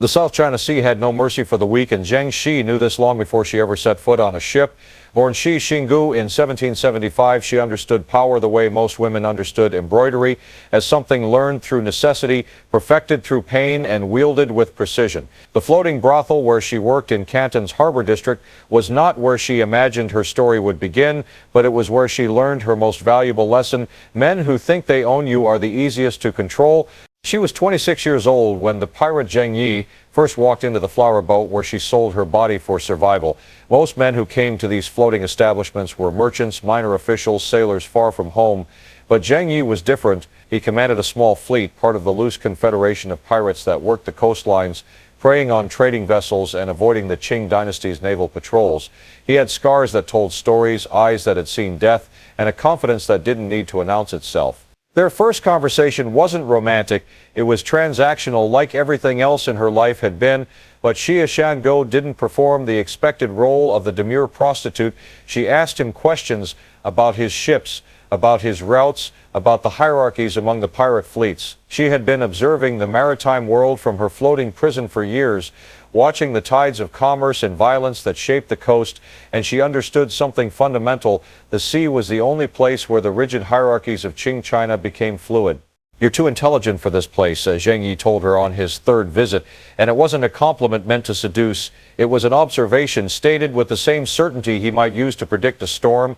The South China Sea had no mercy for the weak, and Zheng Yi knew this long before she ever set foot on a ship. Born Shi Xinggu in 1775, she understood power the way most women understood embroidery, as something learned through necessity, perfected through pain, and wielded with precision. The floating brothel where she worked in Canton's Harbor District was not where she imagined her story would begin, but it was where she learned her most valuable lesson: men who think they own you are the easiest to control. She was 26 years old when the pirate Zheng Yi first walked into the flower boat where she sold her body for survival. Most men who came to these floating establishments were merchants, minor officials, sailors far from home. But Zheng Yi was different. He commanded a small fleet, part of the loose confederation of pirates that worked the coastlines, preying on trading vessels and avoiding the Qing Dynasty's naval patrols. He had scars that told stories, eyes that had seen death, and a confidence that didn't need to announce itself. Their first conversation wasn't romantic. It was transactional, like everything else in her life had been. But Xia Shango didn't perform the expected role of the demure prostitute. She asked him questions about his ships, about his routes, about the hierarchies among the pirate fleets. She had been observing the maritime world from her floating prison for years, watching the tides of commerce and violence that shaped the coast, and she understood something fundamental: the sea was the only place where the rigid hierarchies of Qing China became fluid. "You're too intelligent for this place," Zheng Yi told her on his third visit, and it wasn't a compliment meant to seduce. It was an observation stated with the same certainty he might use to predict a storm.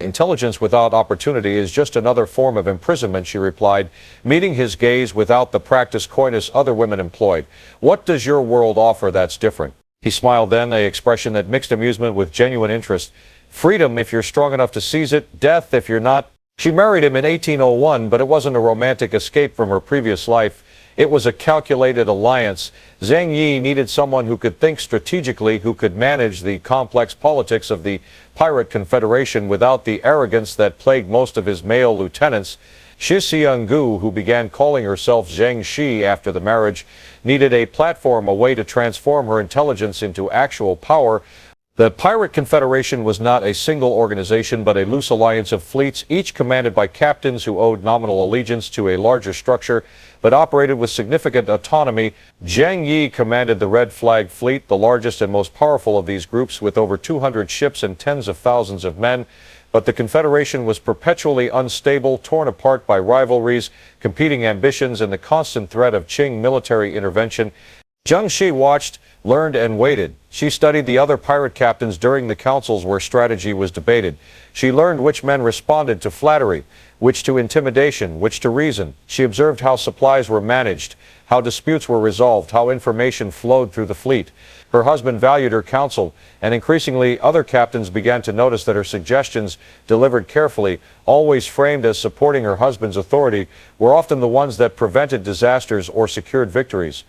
"Intelligence without opportunity is just another form of imprisonment," she replied, meeting his gaze without the practiced coyness other women employed. "What does your world offer that's different?" He smiled then, an expression that mixed amusement with genuine interest. "Freedom if you're strong enough to seize it, death if you're not." She married him in 1801, but it wasn't a romantic escape from her previous life. It was a calculated alliance. Zheng Yi needed someone who could think strategically, who could manage the complex politics of the pirate confederation without the arrogance that plagued most of his male lieutenants. Shi Xianggu, who began calling herself Zheng Shi after the marriage, needed a platform, a way to transform her intelligence into actual power. The pirate confederation was not a single organization, but a loose alliance of fleets, each commanded by captains who owed nominal allegiance to a larger structure, but operated with significant autonomy. Zheng Yi commanded the Red Flag Fleet, the largest and most powerful of these groups, with over 200 ships and tens of thousands of men. But the confederation was perpetually unstable, torn apart by rivalries, competing ambitions, and the constant threat of Qing military intervention. Zheng Shi watched, learned, and waited. She studied the other pirate captains during the councils where strategy was debated. She learned which men responded to flattery, which to intimidation, which to reason. She observed how supplies were managed, how disputes were resolved, how information flowed through the fleet. Her husband valued her counsel, and increasingly other captains began to notice that her suggestions, delivered carefully, always framed as supporting her husband's authority, were often the ones that prevented disasters or secured victories.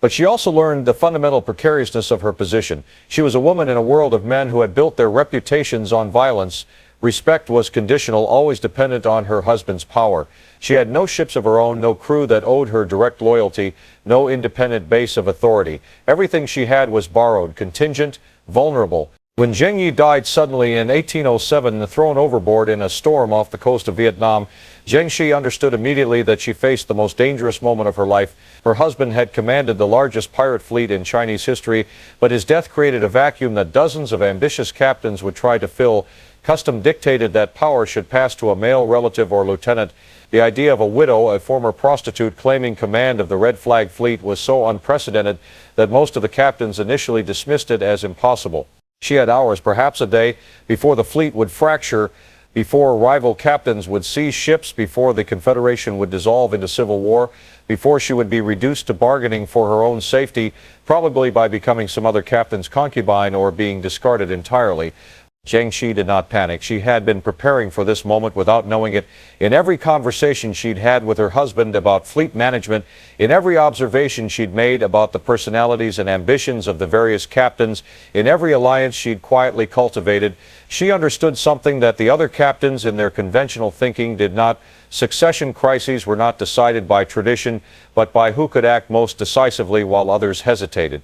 But she also learned the fundamental precariousness of her position. She was a woman in a world of men who had built their reputations on violence. Respect was conditional, always dependent on her husband's power. She had no ships of her own, no crew that owed her direct loyalty, no independent base of authority. Everything she had was borrowed, contingent, vulnerable. When Zheng Yi died suddenly in 1807, thrown overboard in a storm off the coast of Vietnam, Zheng Shi understood immediately that she faced the most dangerous moment of her life. Her husband had commanded the largest pirate fleet in Chinese history, but his death created a vacuum that dozens of ambitious captains would try to fill. Custom dictated that power should pass to a male relative or lieutenant. The idea of a widow, a former prostitute, claiming command of the Red Flag Fleet was so unprecedented that most of the captains initially dismissed it as impossible. She had hours, perhaps a day, before the fleet would fracture, before rival captains would seize ships, before the Confederation would dissolve into civil war, before she would be reduced to bargaining for her own safety, probably by becoming some other captain's concubine or being discarded entirely. Zheng Shi did not panic. She had been preparing for this moment without knowing it. In every conversation she'd had with her husband about fleet management, in every observation she'd made about the personalities and ambitions of the various captains, in every alliance she'd quietly cultivated, she understood something that the other captains in their conventional thinking did not. Succession crises were not decided by tradition, but by who could act most decisively while others hesitated.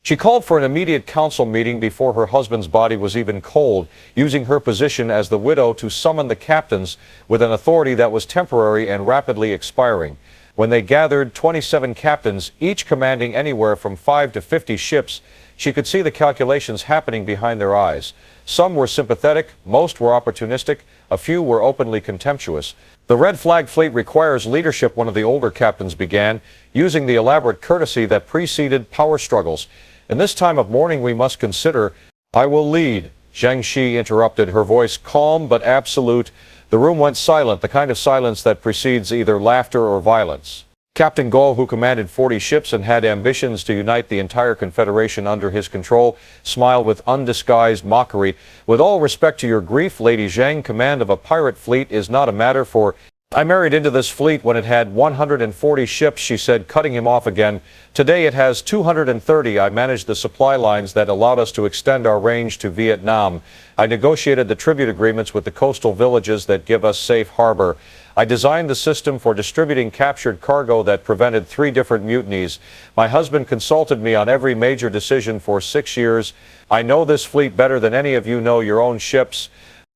She called for an immediate council meeting before her husband's body was even cold, using her position as the widow to summon the captains with an authority that was temporary and rapidly expiring. When they gathered 27 captains, each commanding anywhere from 5 to 50 ships, she could see the calculations happening behind their eyes. Some were sympathetic, most were opportunistic, a few were openly contemptuous. The Red Flag Fleet requires leadership, one of the older captains began, using the elaborate courtesy that preceded power struggles. In this time of mourning we must consider, I will lead, Zheng Yi interrupted, her voice calm but absolute. The room went silent, the kind of silence that precedes either laughter or violence. Captain Go, who commanded 40 ships and had ambitions to unite the entire Confederation under his control, smiled with undisguised mockery. With all respect to your grief, Lady Zheng, command of a pirate fleet is not a matter for... I married into this fleet when it had 140 ships, she said, cutting him off again. Today it has 230. I managed the supply lines that allowed us to extend our range to Vietnam. I negotiated the tribute agreements with the coastal villages that give us safe harbor. I designed the system for distributing captured cargo that prevented 3 different mutinies. My husband consulted me on every major decision for 6 years. I know this fleet better than any of you know your own ships.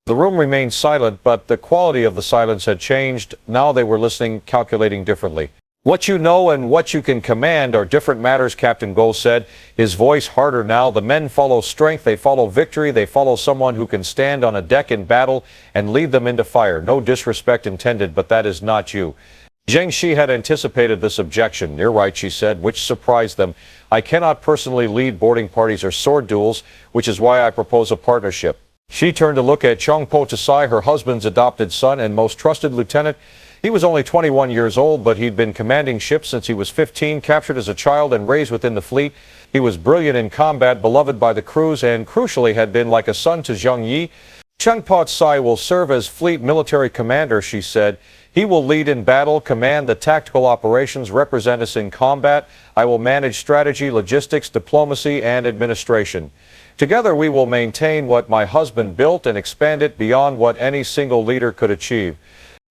The room remained silent, but the quality of the silence had changed. Now they were listening, calculating differently. What you know and what you can command are different matters, Captain Go said, his voice harder now. The men follow strength, they follow victory, they follow someone who can stand on a deck in battle and lead them into fire. No disrespect intended, but that is not you. Zheng Yi had anticipated this objection. You're right, she said, which surprised them. I cannot personally lead boarding parties or sword duels, which is why I propose a partnership. She turned to look at Chong Po Tsai, her husband's adopted son and most trusted lieutenant. He was only 21 years old, but he'd been commanding ships since he was 15, captured as a child and raised within the fleet. He was brilliant in combat, beloved by the crews, and crucially had been like a son to Zheng Yi. Chong Po Tsai will serve as fleet military commander, she said. He will lead in battle, command the tactical operations, represent us in combat. I will manage strategy, logistics, diplomacy, and administration. Together we will maintain what my husband built and expand it beyond what any single leader could achieve.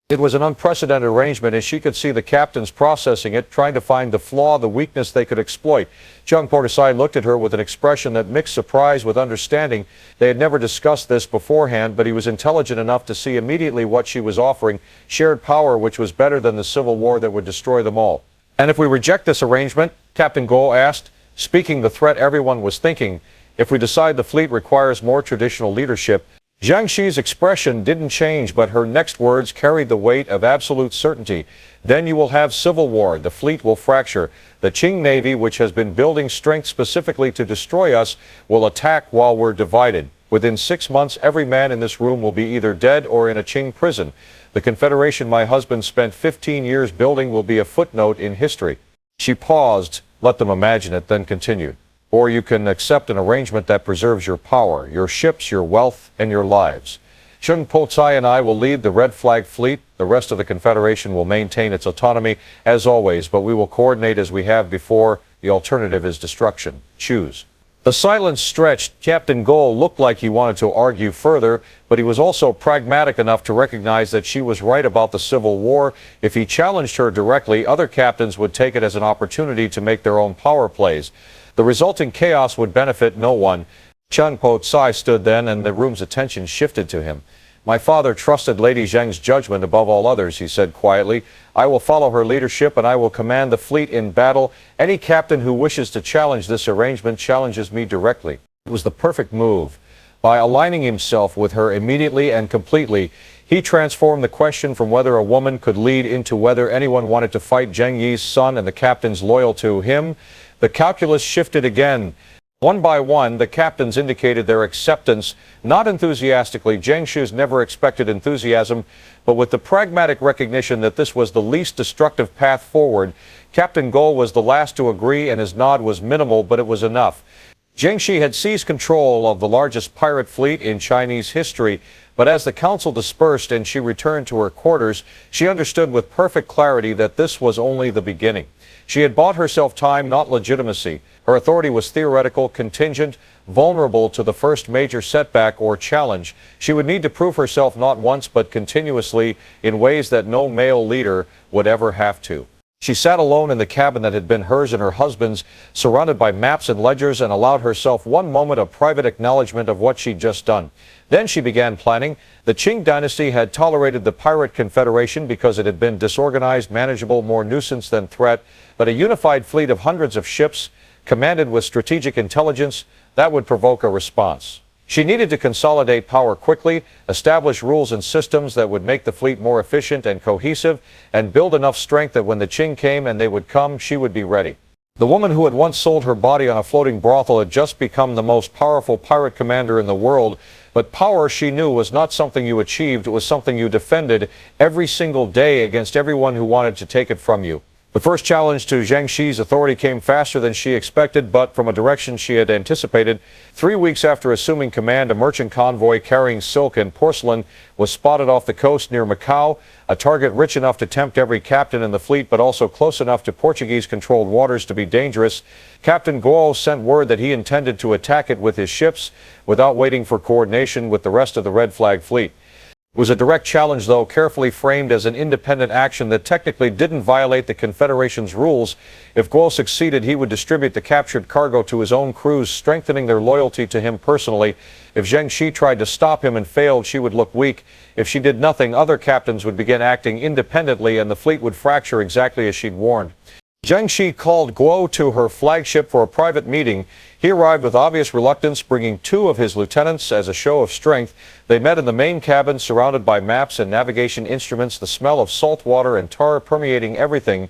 It was an unprecedented arrangement, and she could see the captains processing it, trying to find the flaw, the weakness they could exploit. Chong Po Tsai looked at her with an expression that mixed surprise with understanding. They had never discussed this beforehand, but he was intelligent enough to see immediately what she was offering, shared power which was better than the civil war that would destroy them all. And if we reject this arrangement, Captain Go asked, speaking the threat everyone was thinking, if we decide the fleet requires more traditional leadership. Zheng Yi's expression didn't change, but her next words carried the weight of absolute certainty. Then you will have civil war. The fleet will fracture. The Qing Navy, which has been building strength specifically to destroy us, will attack while we're divided. Within 6 months, every man in this room will be either dead or in a Qing prison. The Confederation my husband spent 15 years building will be a footnote in history. She paused, let them imagine it, then continued. Or you can accept an arrangement that preserves your power, your ships, your wealth, and your lives. Chong Po Tsai and I will lead the Red Flag Fleet. The rest of the Confederation will maintain its autonomy, as always, but we will coordinate as we have before. The alternative is destruction. Choose. The silence stretched. Captain Go looked like he wanted to argue further, but he was also pragmatic enough to recognize that she was right about the Civil War. If he challenged her directly, other captains would take it as an opportunity to make their own power plays. The resulting chaos would benefit no one. Chong Po Tsai stood then, and the room's attention shifted to him. My father trusted Lady Zheng's judgment above all others, he said quietly. I will follow her leadership, and I will command the fleet in battle. Any captain who wishes to challenge this arrangement challenges me directly. It was the perfect move. By aligning himself with her immediately and completely, he transformed the question from whether a woman could lead into whether anyone wanted to fight Zheng Yi's son and the captains loyal to him. The calculus shifted again. One by one, the captains indicated their acceptance, not enthusiastically. Zheng Yi's never expected enthusiasm, but with the pragmatic recognition that this was the least destructive path forward. Captain Go was the last to agree, and his nod was minimal, but it was enough. Zheng Yi had seized control of the largest pirate fleet in Chinese history, but as the council dispersed and she returned to her quarters, she understood with perfect clarity that this was only the beginning. She had bought herself time, not legitimacy. Her authority was theoretical, contingent, vulnerable to the first major setback or challenge. She would need to prove herself not once but continuously in ways that no male leader would ever have to. She sat alone in the cabin that had been hers and her husband's, surrounded by maps and ledgers, and allowed herself one moment of private acknowledgement of what she'd just done. Then she began planning. The Qing dynasty had tolerated the pirate confederation because it had been disorganized, manageable, more nuisance than threat, but a unified fleet of hundreds of ships, commanded with strategic intelligence, that would provoke a response. She needed to consolidate power quickly, establish rules and systems that would make the fleet more efficient and cohesive, and build enough strength that when the Qing came, and they would come, she would be ready. The woman who had once sold her body on a floating brothel had just become the most powerful pirate commander in the world, but power, she knew, was not something you achieved, it was something you defended every single day against everyone who wanted to take it from you. The first challenge to Zheng Yi's authority came faster than she expected, but from a direction she had anticipated. 3 weeks after assuming command, a merchant convoy carrying silk and porcelain was spotted off the coast near Macau, a target rich enough to tempt every captain in the fleet, but also close enough to Portuguese-controlled waters to be dangerous. Captain Guo sent word that he intended to attack it with his ships without waiting for coordination with the rest of the red flag fleet. It was a direct challenge, though, carefully framed as an independent action that technically didn't violate the Confederation's rules. If Guo succeeded, he would distribute the captured cargo to his own crews, strengthening their loyalty to him personally. If Zheng Yi tried to stop him and failed, she would look weak. If she did nothing, other captains would begin acting independently, and the fleet would fracture exactly as she'd warned. Zheng Yi called Guo to her flagship for a private meeting. He arrived with obvious reluctance, bringing 2 of his lieutenants as a show of strength. They met in the main cabin, surrounded by maps and navigation instruments, the smell of salt water and tar permeating everything.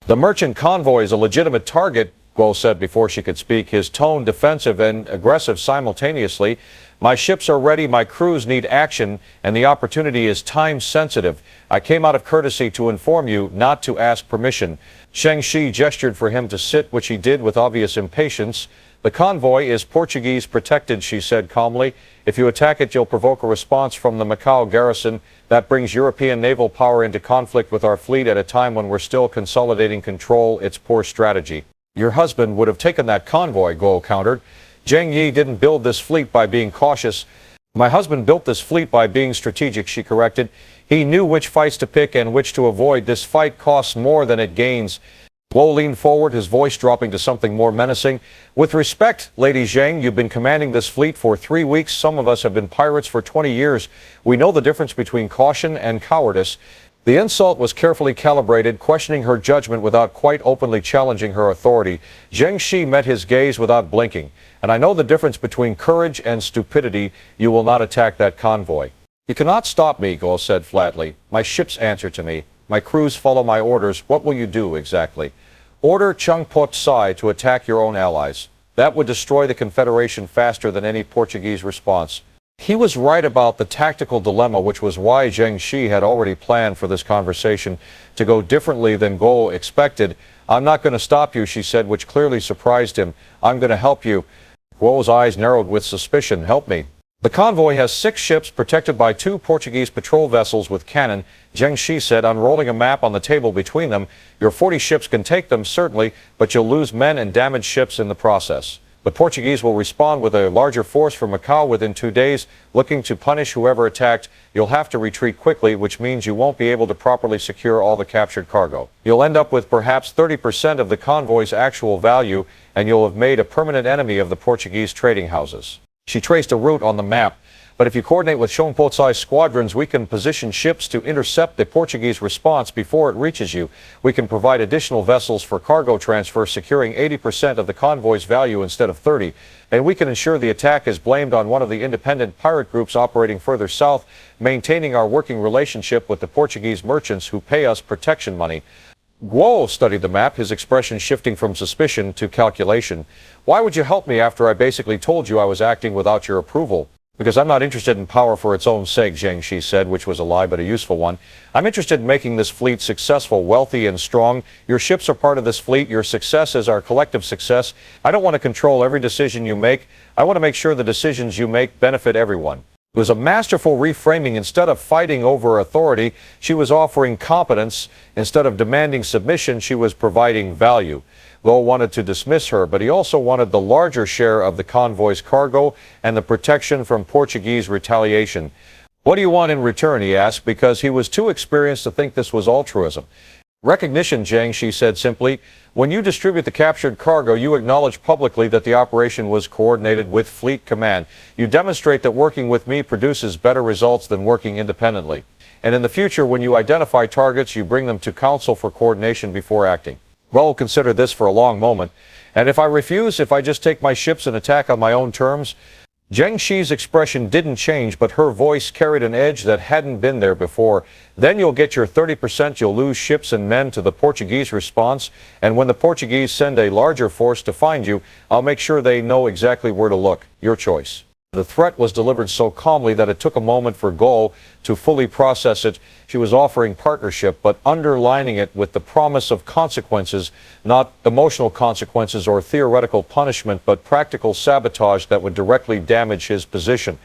"The merchant convoy is a legitimate target," Guo said before she could speak, his tone defensive and aggressive simultaneously. "My ships are ready, my crews need action, and the opportunity is time-sensitive. I came out of courtesy to inform you, not to ask permission." Zheng Yi gestured for him to sit, which he did with obvious impatience. "The convoy is Portuguese protected," she said calmly. "If you attack it, you'll provoke a response from the Macau garrison. That brings European naval power into conflict with our fleet at a time when we're still consolidating control. It's poor strategy." "Your husband would have taken that convoy," Guo countered. "Zheng Yi didn't build this fleet by being cautious." "My husband built this fleet by being strategic," she corrected. "He knew which fights to pick and which to avoid. This fight costs more than it gains." Guo leaned forward, his voice dropping to something more menacing. "With respect, Lady Zheng, you've been commanding this fleet for 3 weeks. Some of us have been pirates for 20 years. We know the difference between caution and cowardice." The insult was carefully calibrated, questioning her judgment without quite openly challenging her authority. Zheng Yi met his gaze without blinking. "And I know the difference between courage and stupidity. You will not attack that convoy." "You cannot stop me," Guo said flatly. "My ships answer to me. My crews follow my orders. What will you do exactly?" "Order Chung Po Tsai to attack your own allies. That would destroy the Confederation faster than any Portuguese response." He was right about the tactical dilemma, which was why Zheng Yi had already planned for this conversation to go differently than Guo expected. "I'm not going to stop you," she said, which clearly surprised him. "I'm going to help you." Guo's eyes narrowed with suspicion. "Help me?" "The convoy has 6 ships protected by 2 Portuguese patrol vessels with cannon," Zheng Yi said, unrolling a map on the table between them. "Your 40 ships can take them, certainly, but you'll lose men and damage ships in the process. The Portuguese will respond with a larger force from Macau within 2 days, looking to punish whoever attacked. You'll have to retreat quickly, which means you won't be able to properly secure all the captured cargo. You'll end up with perhaps 30% of the convoy's actual value, and you'll have made a permanent enemy of the Portuguese trading houses." She traced a route on the map. "But if you coordinate with Chung Po Tsai's squadrons, we can position ships to intercept the Portuguese response before it reaches you. We can provide additional vessels for cargo transfer, securing 80% of the convoy's value instead of 30%. And we can ensure the attack is blamed on one of the independent pirate groups operating further south, maintaining our working relationship with the Portuguese merchants who pay us protection money." Guo studied the map, his expression shifting from suspicion to calculation. "Why would you help me after I basically told you I was acting without your approval?" "Because I'm not interested in power for its own sake," Zheng Yi said, which was a lie but a useful one. "I'm interested in making this fleet successful, wealthy, and strong. Your ships are part of this fleet. Your success is our collective success. I don't want to control every decision you make. I want to make sure the decisions you make benefit everyone." It was a masterful reframing. Instead of fighting over authority, she was offering competence. Instead of demanding submission, she was providing value. Guo wanted to dismiss her, but he also wanted the larger share of the convoy's cargo and the protection from Portuguese retaliation. "What do you want in return?" he asked, because he was too experienced to think this was altruism. Recognition, Zheng, she said simply. When you distribute the captured cargo, you acknowledge publicly that the operation was coordinated with Fleet Command. You demonstrate that working with me produces better results than working independently. And in the future, when you identify targets, you bring them to council for coordination before acting. Well, we'll consider this for a long moment. And if I refuse, if I just take my ships and attack on my own terms? Zheng Yi's expression didn't change, but her voice carried an edge that hadn't been there before. Then you'll get your 30%, you'll lose ships and men to the Portuguese response, and when the Portuguese send a larger force to find you, I'll make sure they know exactly where to look. Your choice. The threat was delivered so calmly that it took a moment for Guo to fully process it. She was offering partnership, but underlining it with the promise of consequences, not emotional consequences or theoretical punishment, but practical sabotage that would directly damage his position.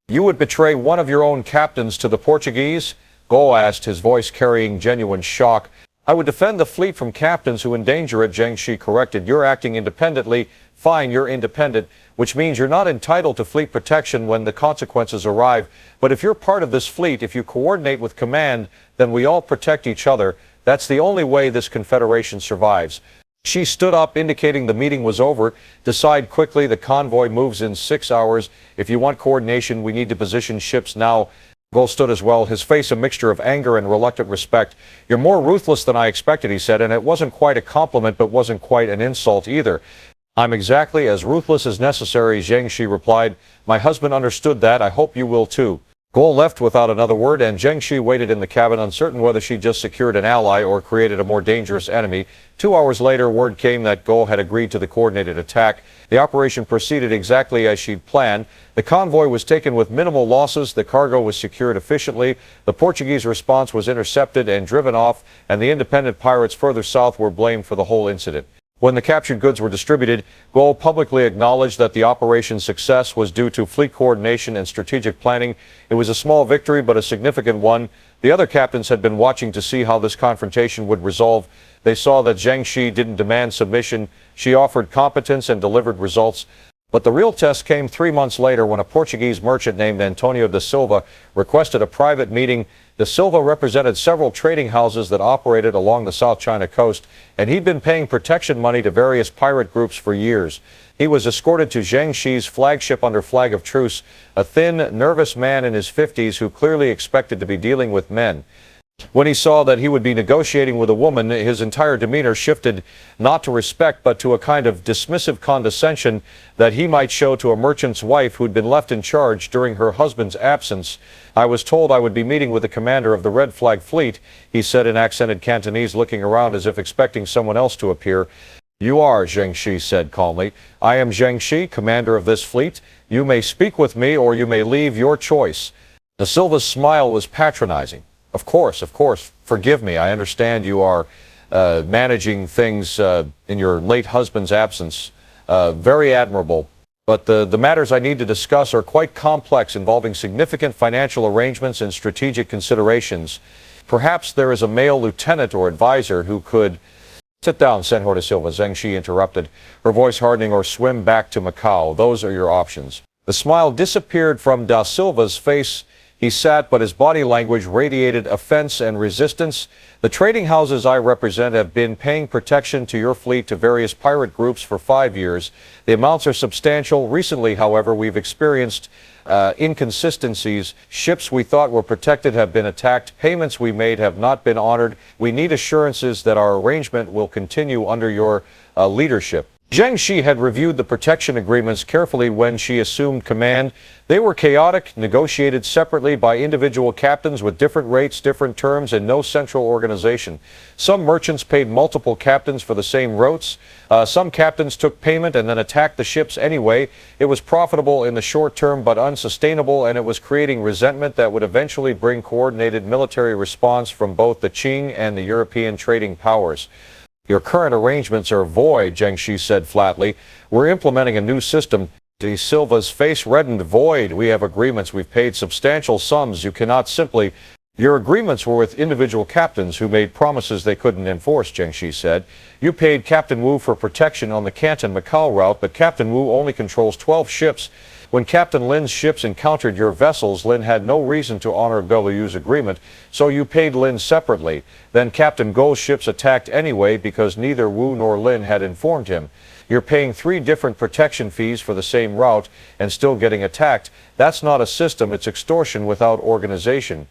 You would betray one of your own captains to the Portuguese? Guo asked, his voice carrying genuine shock. I would defend the fleet from captains who endanger it, Zheng Yi corrected. You're acting independently. Fine, you're independent, which means you're not entitled to fleet protection when the consequences arrive. But if you're part of this fleet, if you coordinate with command, then we all protect each other. That's the only way this confederation survives. She stood up, indicating the meeting was over. Decide quickly, the convoy moves in 6 hours. If you want coordination, we need to position ships now. Guo stood as well, his face a mixture of anger and reluctant respect. You're more ruthless than I expected, he said, and it wasn't quite a compliment, but wasn't quite an insult either. I'm exactly as ruthless as necessary, Zheng Yi replied. My husband understood that. I hope you will too. Guo left without another word, and Zheng Yi waited in the cabin, uncertain whether she just secured an ally or created a more dangerous enemy. 2 hours later, word came that Guo had agreed to the coordinated attack. The operation proceeded exactly as she'd planned. The convoy was taken with minimal losses. The cargo was secured efficiently. The Portuguese response was intercepted and driven off, and the independent pirates further south were blamed for the whole incident. When the captured goods were distributed, Guo publicly acknowledged that the operation's success was due to fleet coordination and strategic planning. It was a small victory, but a significant one. The other captains had been watching to see how this confrontation would resolve. They saw that Zheng Yi didn't demand submission. She offered competence and delivered results. But the real test came 3 months later when a Portuguese merchant named Antonio da Silva requested a private meeting. Da Silva represented several trading houses that operated along the South China coast, and he'd been paying protection money to various pirate groups for years. He was escorted to Zheng Yi's flagship under flag of truce, a thin, nervous man in his 50s who clearly expected to be dealing with men. When he saw that he would be negotiating with a woman, his entire demeanor shifted not to respect but to a kind of dismissive condescension that he might show to a merchant's wife who'd been left in charge during her husband's absence. I was told I would be meeting with the commander of the Red Flag Fleet, he said in accented Cantonese, looking around as if expecting someone else to appear. You are, Zheng Yi said calmly. I am Zheng Yi, commander of this fleet. You may speak with me or you may leave, your choice. Da Silva's smile was patronizing. Of course, forgive me. I understand you are managing things in your late husband's absence. Very admirable. But the matters I need to discuss are quite complex, involving significant financial arrangements and strategic considerations. Perhaps there is a male lieutenant or advisor who could... Sit down, Senhor da Silva, Zheng Yi interrupted, her voice hardening, or swim back to Macau. Those are your options. The smile disappeared from da Silva's face. He sat, but his body language radiated offense and resistance. The trading houses I represent have been paying protection to your fleet to various pirate groups for 5 years. The amounts are substantial. Recently, however, we've experienced inconsistencies. Ships we thought were protected have been attacked. Payments we made have not been honored. We need assurances that our arrangement will continue under your leadership. Zheng Yi had reviewed the protection agreements carefully when she assumed command. They were chaotic, negotiated separately by individual captains with different rates, different terms, and no central organization. Some merchants paid multiple captains for the same routes. Some captains took payment and then attacked the ships anyway. It was profitable in the short term but unsustainable, and it was creating resentment that would eventually bring coordinated military response from both the Qing and the European trading powers. Your current arrangements are void, Zheng Yi said flatly. We're implementing a new system. Da Silva's face reddened. Void. We have agreements. We've paid substantial sums. You cannot simply... Your agreements were with individual captains who made promises they couldn't enforce, Zheng Yi said. You paid Captain Wu for protection on the Canton-Macau route, but Captain Wu only controls 12 ships. When Captain Lin's ships encountered your vessels, Lin had no reason to honor Wu's agreement, so you paid Lin separately. Then Captain Gou's ships attacked anyway because neither Wu nor Lin had informed him. You're paying 3 different protection fees for the same route and still getting attacked. That's not a system, it's extortion without organization.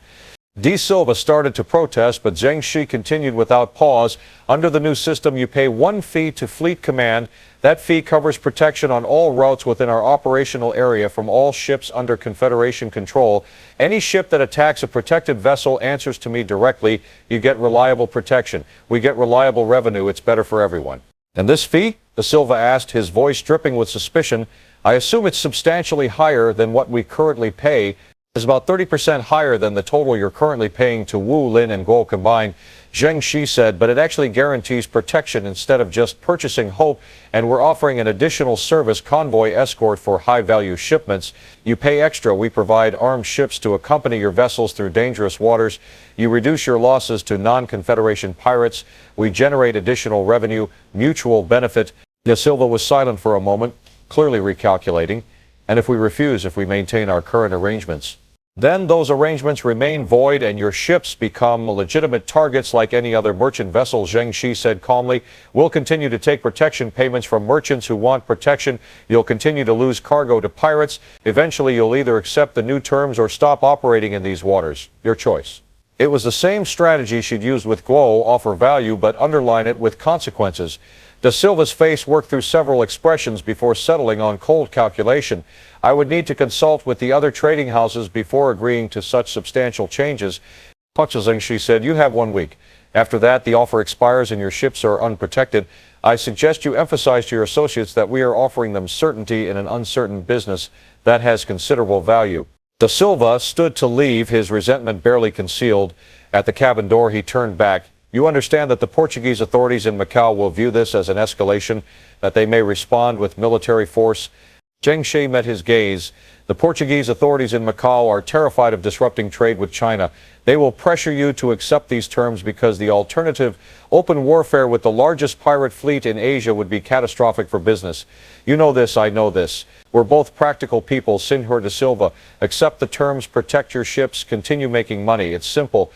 De Silva started to protest, but Zheng Yi continued without pause. Under the new system, you pay 1 fee to Fleet Command. That fee covers protection on all routes within our operational area from all ships under Confederation control. Any ship that attacks a protected vessel answers to me directly. You get reliable protection. We get reliable revenue. It's better for everyone. And this fee? De Silva asked, his voice dripping with suspicion. I assume it's substantially higher than what we currently pay. Is about 30% higher than the total you're currently paying to Wu, Lin, and Guo combined, Zheng Yi said, but it actually guarantees protection instead of just purchasing hope, and we're offering an additional service, convoy escort for high-value shipments. You pay extra. We provide armed ships to accompany your vessels through dangerous waters. You reduce your losses to non-Confederation pirates. We generate additional revenue, mutual benefit. De Silva was silent for a moment, clearly recalculating. And if we refuse, if we maintain our current arrangements, then those arrangements remain void and your ships become legitimate targets like any other merchant vessel, Zheng Yi said calmly. We'll continue to take protection payments from merchants who want protection. You'll continue to lose cargo to pirates. Eventually, you'll either accept the new terms or stop operating in these waters. Your choice. It was the same strategy she'd used with Guo, offer value but underline it with consequences. De Silva's face worked through several expressions before settling on cold calculation. I would need to consult with the other trading houses before agreeing to such substantial changes. Zheng Yi said, you have 1 week. After that, the offer expires and your ships are unprotected. I suggest you emphasize to your associates that we are offering them certainty in an uncertain business that has considerable value. De Silva stood to leave, his resentment barely concealed. At the cabin door, he turned back. You understand that the Portuguese authorities in Macau will view this as an escalation, that they may respond with military force. Zheng Yi met his gaze. The Portuguese authorities in Macau are terrified of disrupting trade with China. They will pressure you to accept these terms because the alternative, open warfare with the largest pirate fleet in Asia, would be catastrophic for business. You know this, I know this. We're both practical people, Senhor de Silva. Accept the terms, protect your ships, continue making money. It's simple.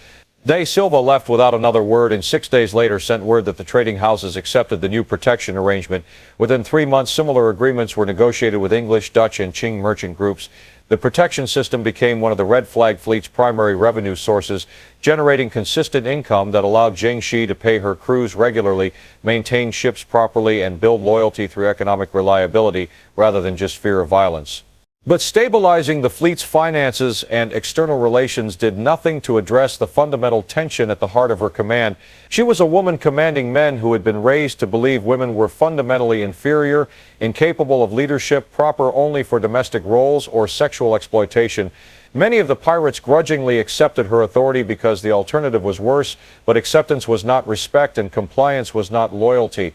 De Silva left without another word and 6 days later sent word that the trading houses accepted the new protection arrangement. Within 3 months, similar agreements were negotiated with English, Dutch, and Qing merchant groups. The protection system became one of the Red Flag Fleet's primary revenue sources, generating consistent income that allowed Zheng Yi to pay her crews regularly, maintain ships properly, and build loyalty through economic reliability rather than just fear of violence. But stabilizing the fleet's finances and external relations did nothing to address the fundamental tension at the heart of her command. She was a woman commanding men who had been raised to believe women were fundamentally inferior, incapable of leadership, proper only for domestic roles or sexual exploitation. Many of the pirates grudgingly accepted her authority because the alternative was worse, but acceptance was not respect and compliance was not loyalty.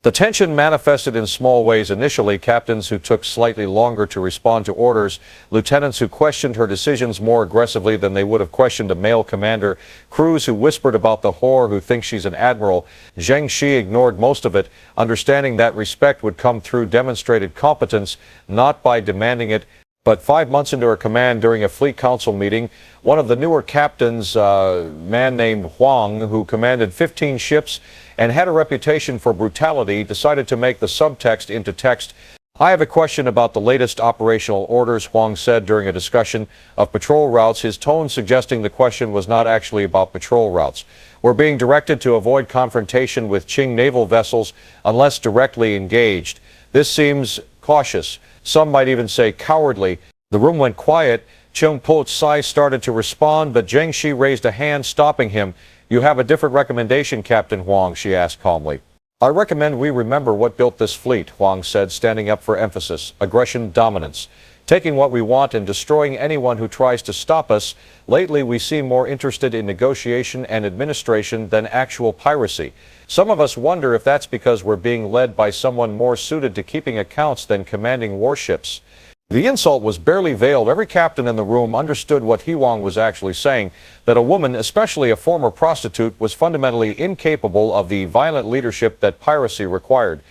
The tension manifested in small ways initially: captains who took slightly longer to respond to orders, lieutenants who questioned her decisions more aggressively than they would have questioned a male commander, crews who whispered about the whore who thinks she's an admiral. Zheng Yi ignored most of it, understanding that respect would come through demonstrated competence, not by demanding it. But 5 months into her command, during a fleet council meeting, one of the newer captains, a man named Huang, who commanded 15 ships and had a reputation for brutality, decided to make the subtext into text. I have a question about the latest operational orders, Huang said during a discussion of patrol routes, his tone suggesting the question was not actually about patrol routes. We're being directed to avoid confrontation with Qing naval vessels unless directly engaged. This seems cautious. Some might even say cowardly. The room went quiet. Chung Po Tsai started to respond, but Zheng Yi raised a hand, stopping him. You have a different recommendation, Captain Huang, she asked calmly. I recommend we remember what built this fleet, Huang said, standing up for emphasis. Aggression, dominance. Taking what we want and destroying anyone who tries to stop us. Lately, we seem more interested in negotiation and administration than actual piracy. Some of us wonder if that's because we're being led by someone more suited to keeping accounts than commanding warships. The insult was barely veiled. Every captain in the room understood what Huang was actually saying, that a woman, especially a former prostitute, was fundamentally incapable of the violent leadership that piracy required.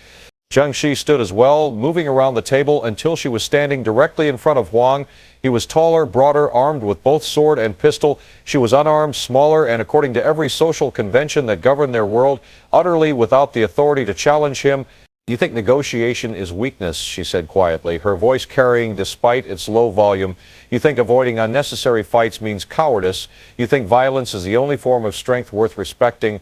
Zheng Yi stood as well, moving around the table until she was standing directly in front of Huang. He was taller, broader, armed with both sword and pistol. She was unarmed, smaller, and according to every social convention that governed their world, utterly without the authority to challenge him. "You think negotiation is weakness," she said quietly, her voice carrying despite its low volume. "You think avoiding unnecessary fights means cowardice. You think violence is the only form of strength worth respecting."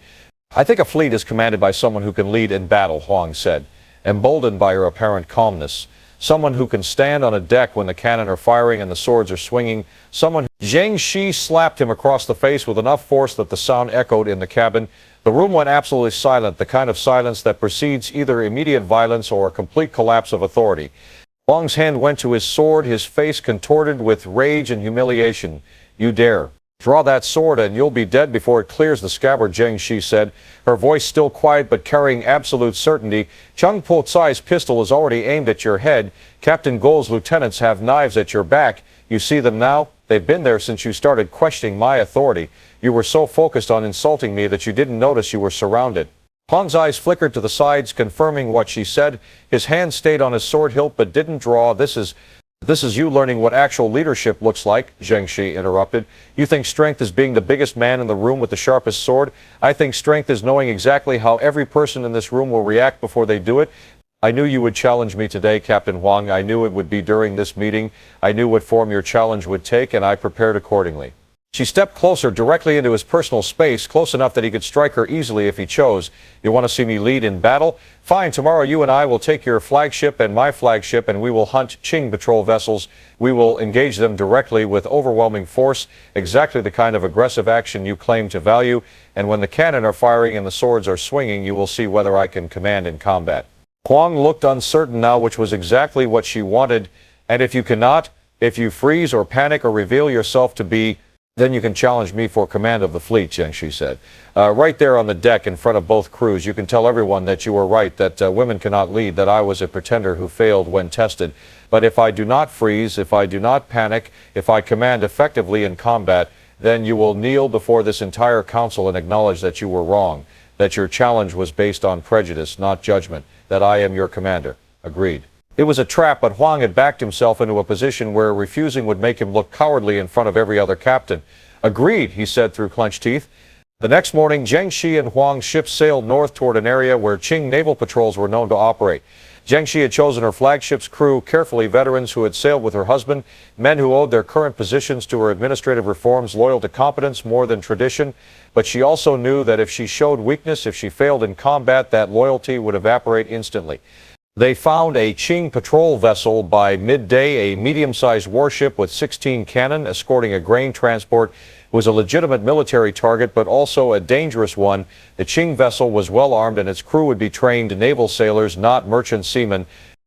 "I think a fleet is commanded by someone who can lead in battle," Huang said, emboldened by her apparent calmness. "Someone who can stand on a deck when the cannon are firing and the swords are swinging. Someone." Zheng Yi slapped him across the face with enough force that the sound echoed in the cabin. The room went absolutely silent, the kind of silence that precedes either immediate violence or a complete collapse of authority. Huang's hand went to his sword, his face contorted with rage and humiliation. "You dare. Draw that sword and you'll be dead before it clears the scabbard," Zheng Yi said, her voice still quiet but carrying absolute certainty. "Cheng Po Tsai's pistol is already aimed at your head. Captain Go's lieutenants have knives at your back. You see them now? They've been there since you started questioning my authority. You were so focused on insulting me that you didn't notice you were surrounded." Huang's eyes flickered to the sides, confirming what she said. His hand stayed on his sword hilt but didn't draw. This is you learning what actual leadership looks like," Zheng Yi interrupted. "You think strength is being the biggest man in the room with the sharpest sword? I think strength is knowing exactly how every person in this room will react before they do it. I knew you would challenge me today, Captain Huang. I knew it would be during this meeting. I knew what form your challenge would take, and I prepared accordingly." She stepped closer, directly into his personal space, close enough that he could strike her easily if he chose. "You want to see me lead in battle? Fine, tomorrow you and I will take your flagship and my flagship, and we will hunt Qing patrol vessels. We will engage them directly with overwhelming force, exactly the kind of aggressive action you claim to value, and when the cannon are firing and the swords are swinging, you will see whether I can command in combat." Huang looked uncertain now, which was exactly what she wanted. "And if you cannot, if you freeze or panic or reveal yourself to be, then you can challenge me for command of the fleet," Zheng Yi said. "Right there on the deck in front of both crews, you can tell everyone that you were right, that women cannot lead, that I was a pretender who failed when tested. But if I do not freeze, if I do not panic, if I command effectively in combat, then you will kneel before this entire council and acknowledge that you were wrong, that your challenge was based on prejudice, not judgment, that I am your commander." "Agreed." It was a trap, but Huang had backed himself into a position where refusing would make him look cowardly in front of every other captain. "Agreed," he said through clenched teeth. The next morning, Zheng Yi and Huang's ships sailed north toward an area where Qing naval patrols were known to operate. Zheng Yi had chosen her flagship's crew carefully, veterans who had sailed with her husband, men who owed their current positions to her administrative reforms, loyal to competence more than tradition. But she also knew that if she showed weakness, if she failed in combat, that loyalty would evaporate instantly. They found a Qing patrol vessel by midday, a medium-sized warship with 16 cannon escorting a grain transport. It was a legitimate military target, but also a dangerous one. The Qing vessel was well armed and its crew would be trained naval sailors, not merchant seamen.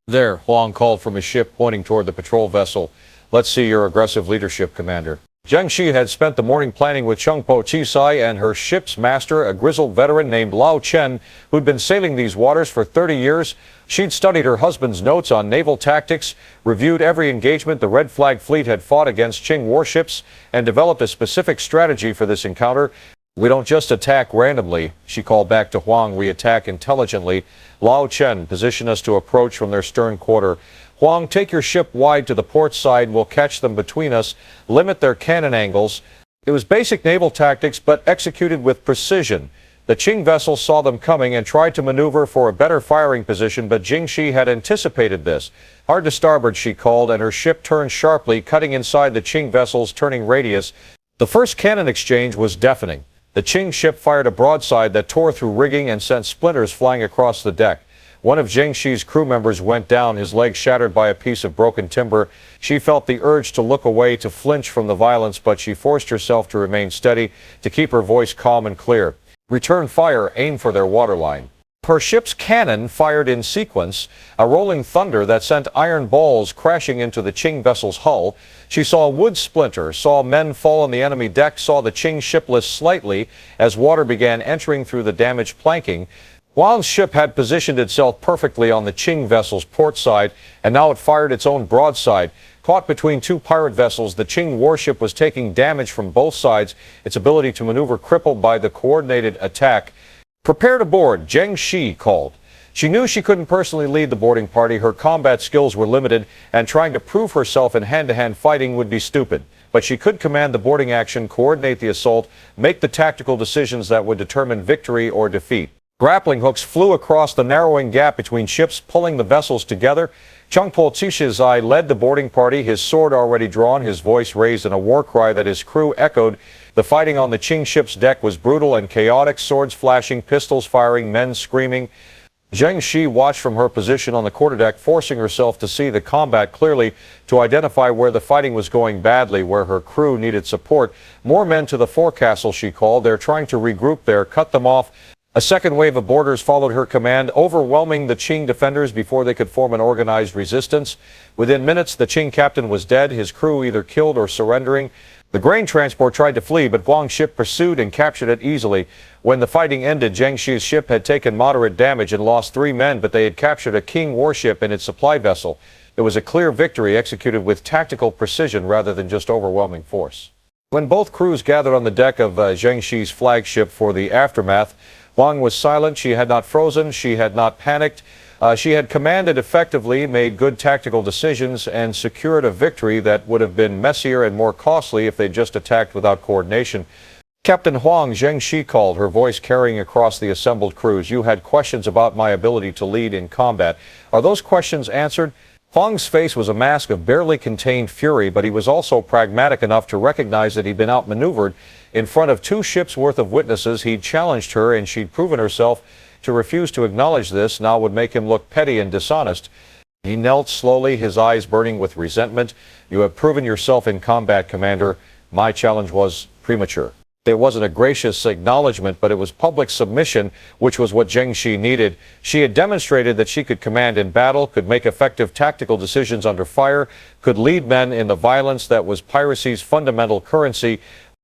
"There," Huang called from his ship, pointing toward the patrol vessel. "Let's see your aggressive leadership, Commander." Zheng Yi had spent the morning planning with Cheng Po Tsai and her ship's master, a grizzled veteran named Lao Chen, who'd been sailing these waters for 30 years. She'd studied her husband's notes on naval tactics, reviewed every engagement the Red Flag Fleet had fought against Qing warships, and developed a specific strategy for this encounter. "We don't just attack randomly," she called back to Huang. "We attack intelligently. Lao Chen, position us to approach from their stern quarter. Huang, take your ship wide to the port side. We'll catch them between us. Limit their cannon angles." It was basic naval tactics, but executed with precision. The Qing vessel saw them coming and tried to maneuver for a better firing position, but Zheng Yi had anticipated this. "Hard to starboard," she called, and her ship turned sharply, cutting inside the Qing vessel's turning radius. The first cannon exchange was deafening. The Qing ship fired a broadside that tore through rigging and sent splinters flying across the deck. One of Zheng Yi's crew members went down, his leg shattered by a piece of broken timber. She felt the urge to look away, to flinch from the violence, but she forced herself to remain steady, to keep her voice calm and clear. "Return fire, aim for their waterline." Her ship's cannon fired in sequence, a rolling thunder that sent iron balls crashing into the Qing vessel's hull. She saw a wood splinter, saw men fall on the enemy deck, saw the Qing ship list slightly as water began entering through the damaged planking. Huang's ship had positioned itself perfectly on the Qing vessel's port side, and now it fired its own broadside. Caught between two pirate vessels, the Qing warship was taking damage from both sides, its ability to maneuver crippled by the coordinated attack. "Prepare to board," Zheng Yi called. She knew she couldn't personally lead the boarding party. Her combat skills were limited, and trying to prove herself in hand-to-hand fighting would be stupid. But she could command the boarding action, coordinate the assault, make the tactical decisions that would determine victory or defeat. Grappling hooks flew across the narrowing gap between ships, pulling the vessels together. Chung Po-Tishizai led the boarding party, his sword already drawn, his voice raised in a war cry that his crew echoed. The fighting on the Qing ship's deck was brutal and chaotic, swords flashing, pistols firing, men screaming. Zheng Yi watched from her position on the quarterdeck, forcing herself to see the combat clearly, to identify where the fighting was going badly, where her crew needed support. "More men to the forecastle," she called. "They're trying to regroup there. Cut them off." A second wave of boarders followed her command, overwhelming the Qing defenders before they could form an organized resistance. Within minutes, the Qing captain was dead, his crew either killed or surrendering. The grain transport tried to flee, but Huang's ship pursued and captured it easily. When the fighting ended, Zheng Yi's ship had taken moderate damage and lost 3 men, but they had captured a Qing warship and its supply vessel. It was a clear victory executed with tactical precision rather than just overwhelming force. When both crews gathered on the deck of Zheng Yi's flagship for the aftermath, Huang was silent. She had not frozen. She had not panicked. She had commanded effectively, made good tactical decisions, and secured a victory that would have been messier and more costly if they just attacked without coordination. "Captain Huang," Zheng Yi called, her voice carrying across the assembled crews, "you had questions about my ability to lead in combat. Are those questions answered?" Huang's face was a mask of barely contained fury, but he was also pragmatic enough to recognize that he'd been outmaneuvered. In front of 2 ships' worth of witnesses, he'd challenged her, and she'd proven herself. To refuse to acknowledge this now would make him look petty and dishonest. He knelt slowly, his eyes burning with resentment. "You have proven yourself in combat, Commander. My challenge was premature." It wasn't a gracious acknowledgement, but it was public submission, which was what Zheng Yi needed. She had demonstrated that she could command in battle, could make effective tactical decisions under fire, could lead men in the violence that was piracy's fundamental currency.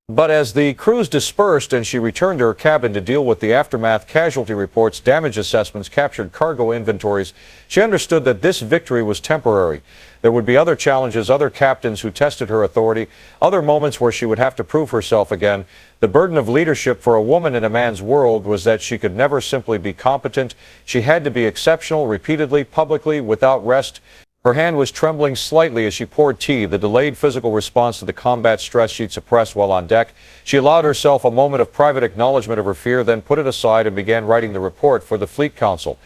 But as the crews dispersed and she returned to her cabin to deal with the aftermath, casualty reports, damage assessments, captured cargo inventories, she understood that this victory was temporary. There would be other challenges, other captains who tested her authority, other moments where she would have to prove herself again. The burden of leadership for a woman in a man's world was that she could never simply be competent. She had to be exceptional, repeatedly, publicly, without rest. Her hand was trembling slightly as she poured tea, the delayed physical response to the combat stress she'd suppressed while on deck. She allowed herself a moment of private acknowledgement of her fear, then put it aside and began writing the report for the Fleet Council.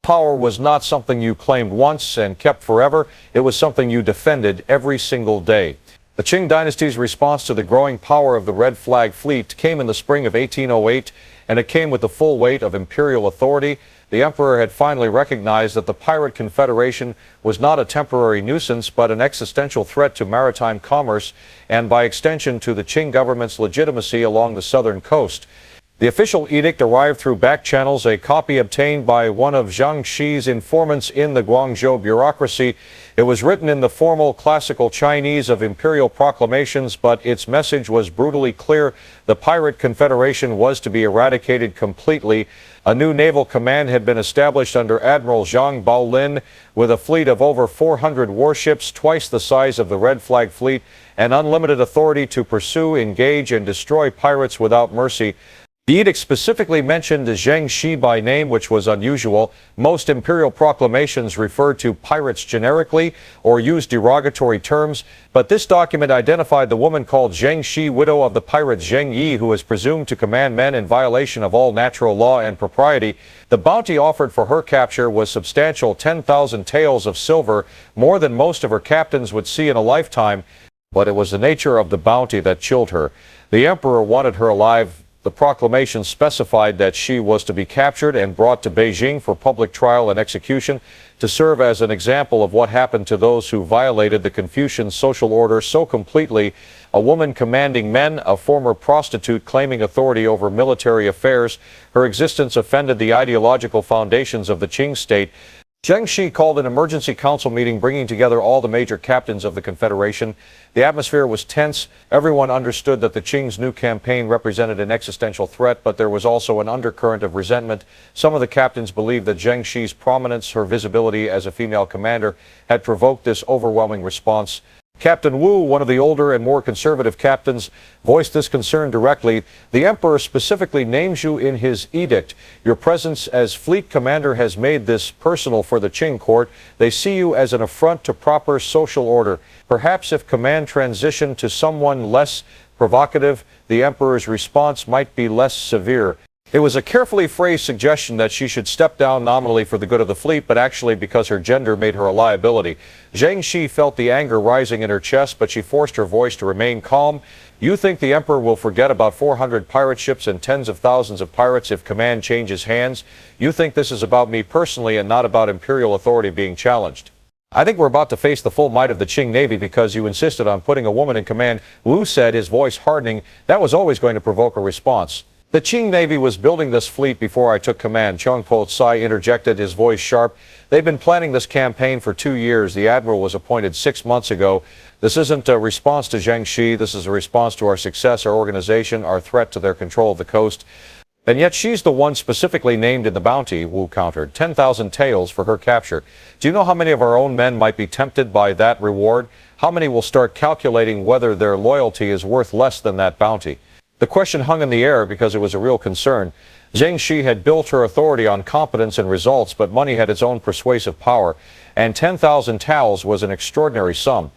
Power was not something you claimed once and kept forever. It was something you defended every single day. The Qing dynasty's response to the growing power of the Red Flag Fleet came in the spring of 1808, and it came with the full weight of imperial authority. The emperor had finally recognized that the pirate confederation was not a temporary nuisance, but an existential threat to maritime commerce and, by extension, to the Qing government's legitimacy along the southern coast. The official edict arrived through back channels, a copy obtained by one of Zheng Yi's informants in the Guangzhou bureaucracy. It was written in the formal classical Chinese of imperial proclamations, but its message was brutally clear. The pirate confederation was to be eradicated completely. A new naval command had been established under Admiral Zhang Baolin, with a fleet of over 400 warships, twice the size of the Red Flag Fleet, and unlimited authority to pursue, engage, and destroy pirates without mercy. The edict specifically mentioned Zheng Yi by name, which was unusual. Most imperial proclamations referred to pirates generically or used derogatory terms, but this document identified the woman called Zheng Yi, widow of the pirate Zheng Yi, who is presumed to command men in violation of all natural law and propriety. The bounty offered for her capture was substantial, 10,000 taels of silver, more than most of her captains would see in a lifetime. But it was the nature of the bounty that chilled her. The emperor wanted her alive. The proclamation specified that she was to be captured and brought to Beijing for public trial and execution, to serve as an example of what happened to those who violated the Confucian social order so completely. A woman commanding men, a former prostitute claiming authority over military affairs. Her existence offended the ideological foundations of the Qing state. Zheng Yi called an emergency council meeting bringing together all the major captains of the Confederation. The atmosphere was tense. Everyone understood that the Qing's new campaign represented an existential threat, but there was also an undercurrent of resentment. Some of the captains believed that Zheng Yi's prominence, her visibility as a female commander, had provoked this overwhelming response. Captain Wu, one of the older and more conservative captains, voiced this concern directly. The emperor specifically names you in his edict. Your presence as fleet commander has made this personal for the Qing court. They see you as an affront to proper social order. Perhaps if command transitioned to someone less provocative, the emperor's response might be less severe. It was a carefully phrased suggestion that she should step down nominally for the good of the fleet, but actually because her gender made her a liability. Zheng Yi felt the anger rising in her chest, but she forced her voice to remain calm. You think the emperor will forget about 400 pirate ships and tens of thousands of pirates if command changes hands? You think this is about me personally and not about imperial authority being challenged? I think we're about to face the full might of the Qing Navy because you insisted on putting a woman in command. Wu said, his voice hardening. That was always going to provoke a response. The Qing Navy was building this fleet before I took command. Chongpo Tsai interjected, his voice sharp. They've been planning this campaign for 2 years. The admiral was appointed 6 months ago. This isn't a response to Zheng Yi. This is a response to our success, our organization, our threat to their control of the coast. And yet she's the one specifically named in the bounty, Wu countered. 10,000 taels for her capture. Do you know how many of our own men might be tempted by that reward? How many will start calculating whether their loyalty is worth less than that bounty? The question hung in the air because it was a real concern. Zheng Yi had built her authority on competence and results, but money had its own persuasive power, and 10,000 taels was an extraordinary sum.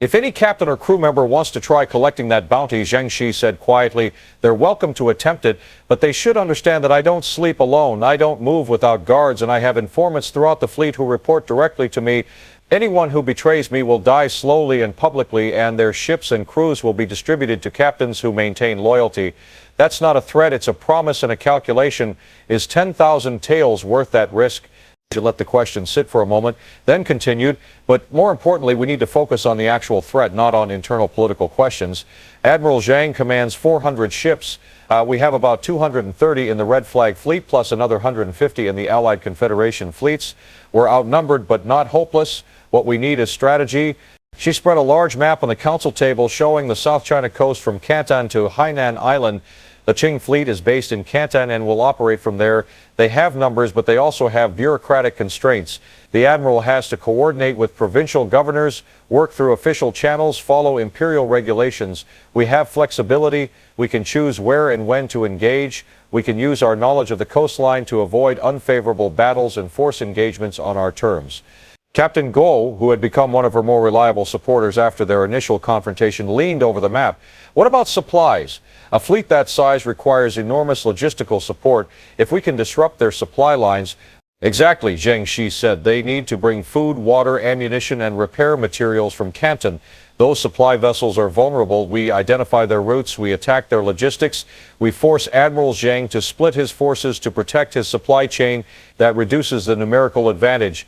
If any captain or crew member wants to try collecting that bounty, Zheng Yi said quietly, they're welcome to attempt it, but they should understand that I don't sleep alone, I don't move without guards, and I have informants throughout the fleet who report directly to me. Anyone who betrays me will die slowly and publicly, and their ships and crews will be distributed to captains who maintain loyalty. That's not a threat, it's a promise and a calculation. Is 10,000 taels worth that risk? She let the question sit for a moment, then continued, but more importantly, we need to focus on the actual threat, not on internal political questions. Admiral Zhang commands 400 ships. We have about 230 in the Red Flag Fleet, plus another 150 in the Allied Confederation fleets. We're outnumbered, but not hopeless. What we need is strategy. She spread a large map on the council table showing the South China coast from Canton to Hainan Island. The Qing fleet is based in Canton and will operate from there. They have numbers, but they also have bureaucratic constraints. The admiral has to coordinate with provincial governors, work through official channels, follow imperial regulations. We have flexibility. We can choose where and when to engage. We can use our knowledge of the coastline to avoid unfavorable battles and force engagements on our terms. Captain Guo, who had become one of her more reliable supporters after their initial confrontation, leaned over the map. What about supplies? A fleet that size requires enormous logistical support. If we can disrupt their supply lines... Exactly, Zheng Yi said. They need to bring food, water, ammunition, and repair materials from Canton. Those supply vessels are vulnerable. We identify their routes. We attack their logistics. We force Admiral Zhang to split his forces to protect his supply chain. That reduces the numerical advantage.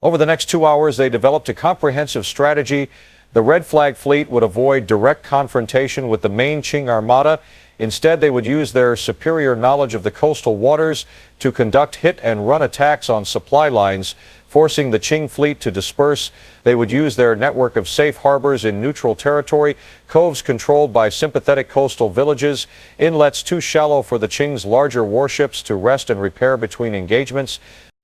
Over the next 2 hours, they developed a comprehensive strategy. The Red Flag Fleet would avoid direct confrontation with the main Qing Armada. Instead, they would use their superior knowledge of the coastal waters to conduct hit-and-run attacks on supply lines, forcing the Qing fleet to disperse. They would use their network of safe harbors in neutral territory, coves controlled by sympathetic coastal villages, inlets too shallow for the Qing's larger warships to rest and repair between engagements.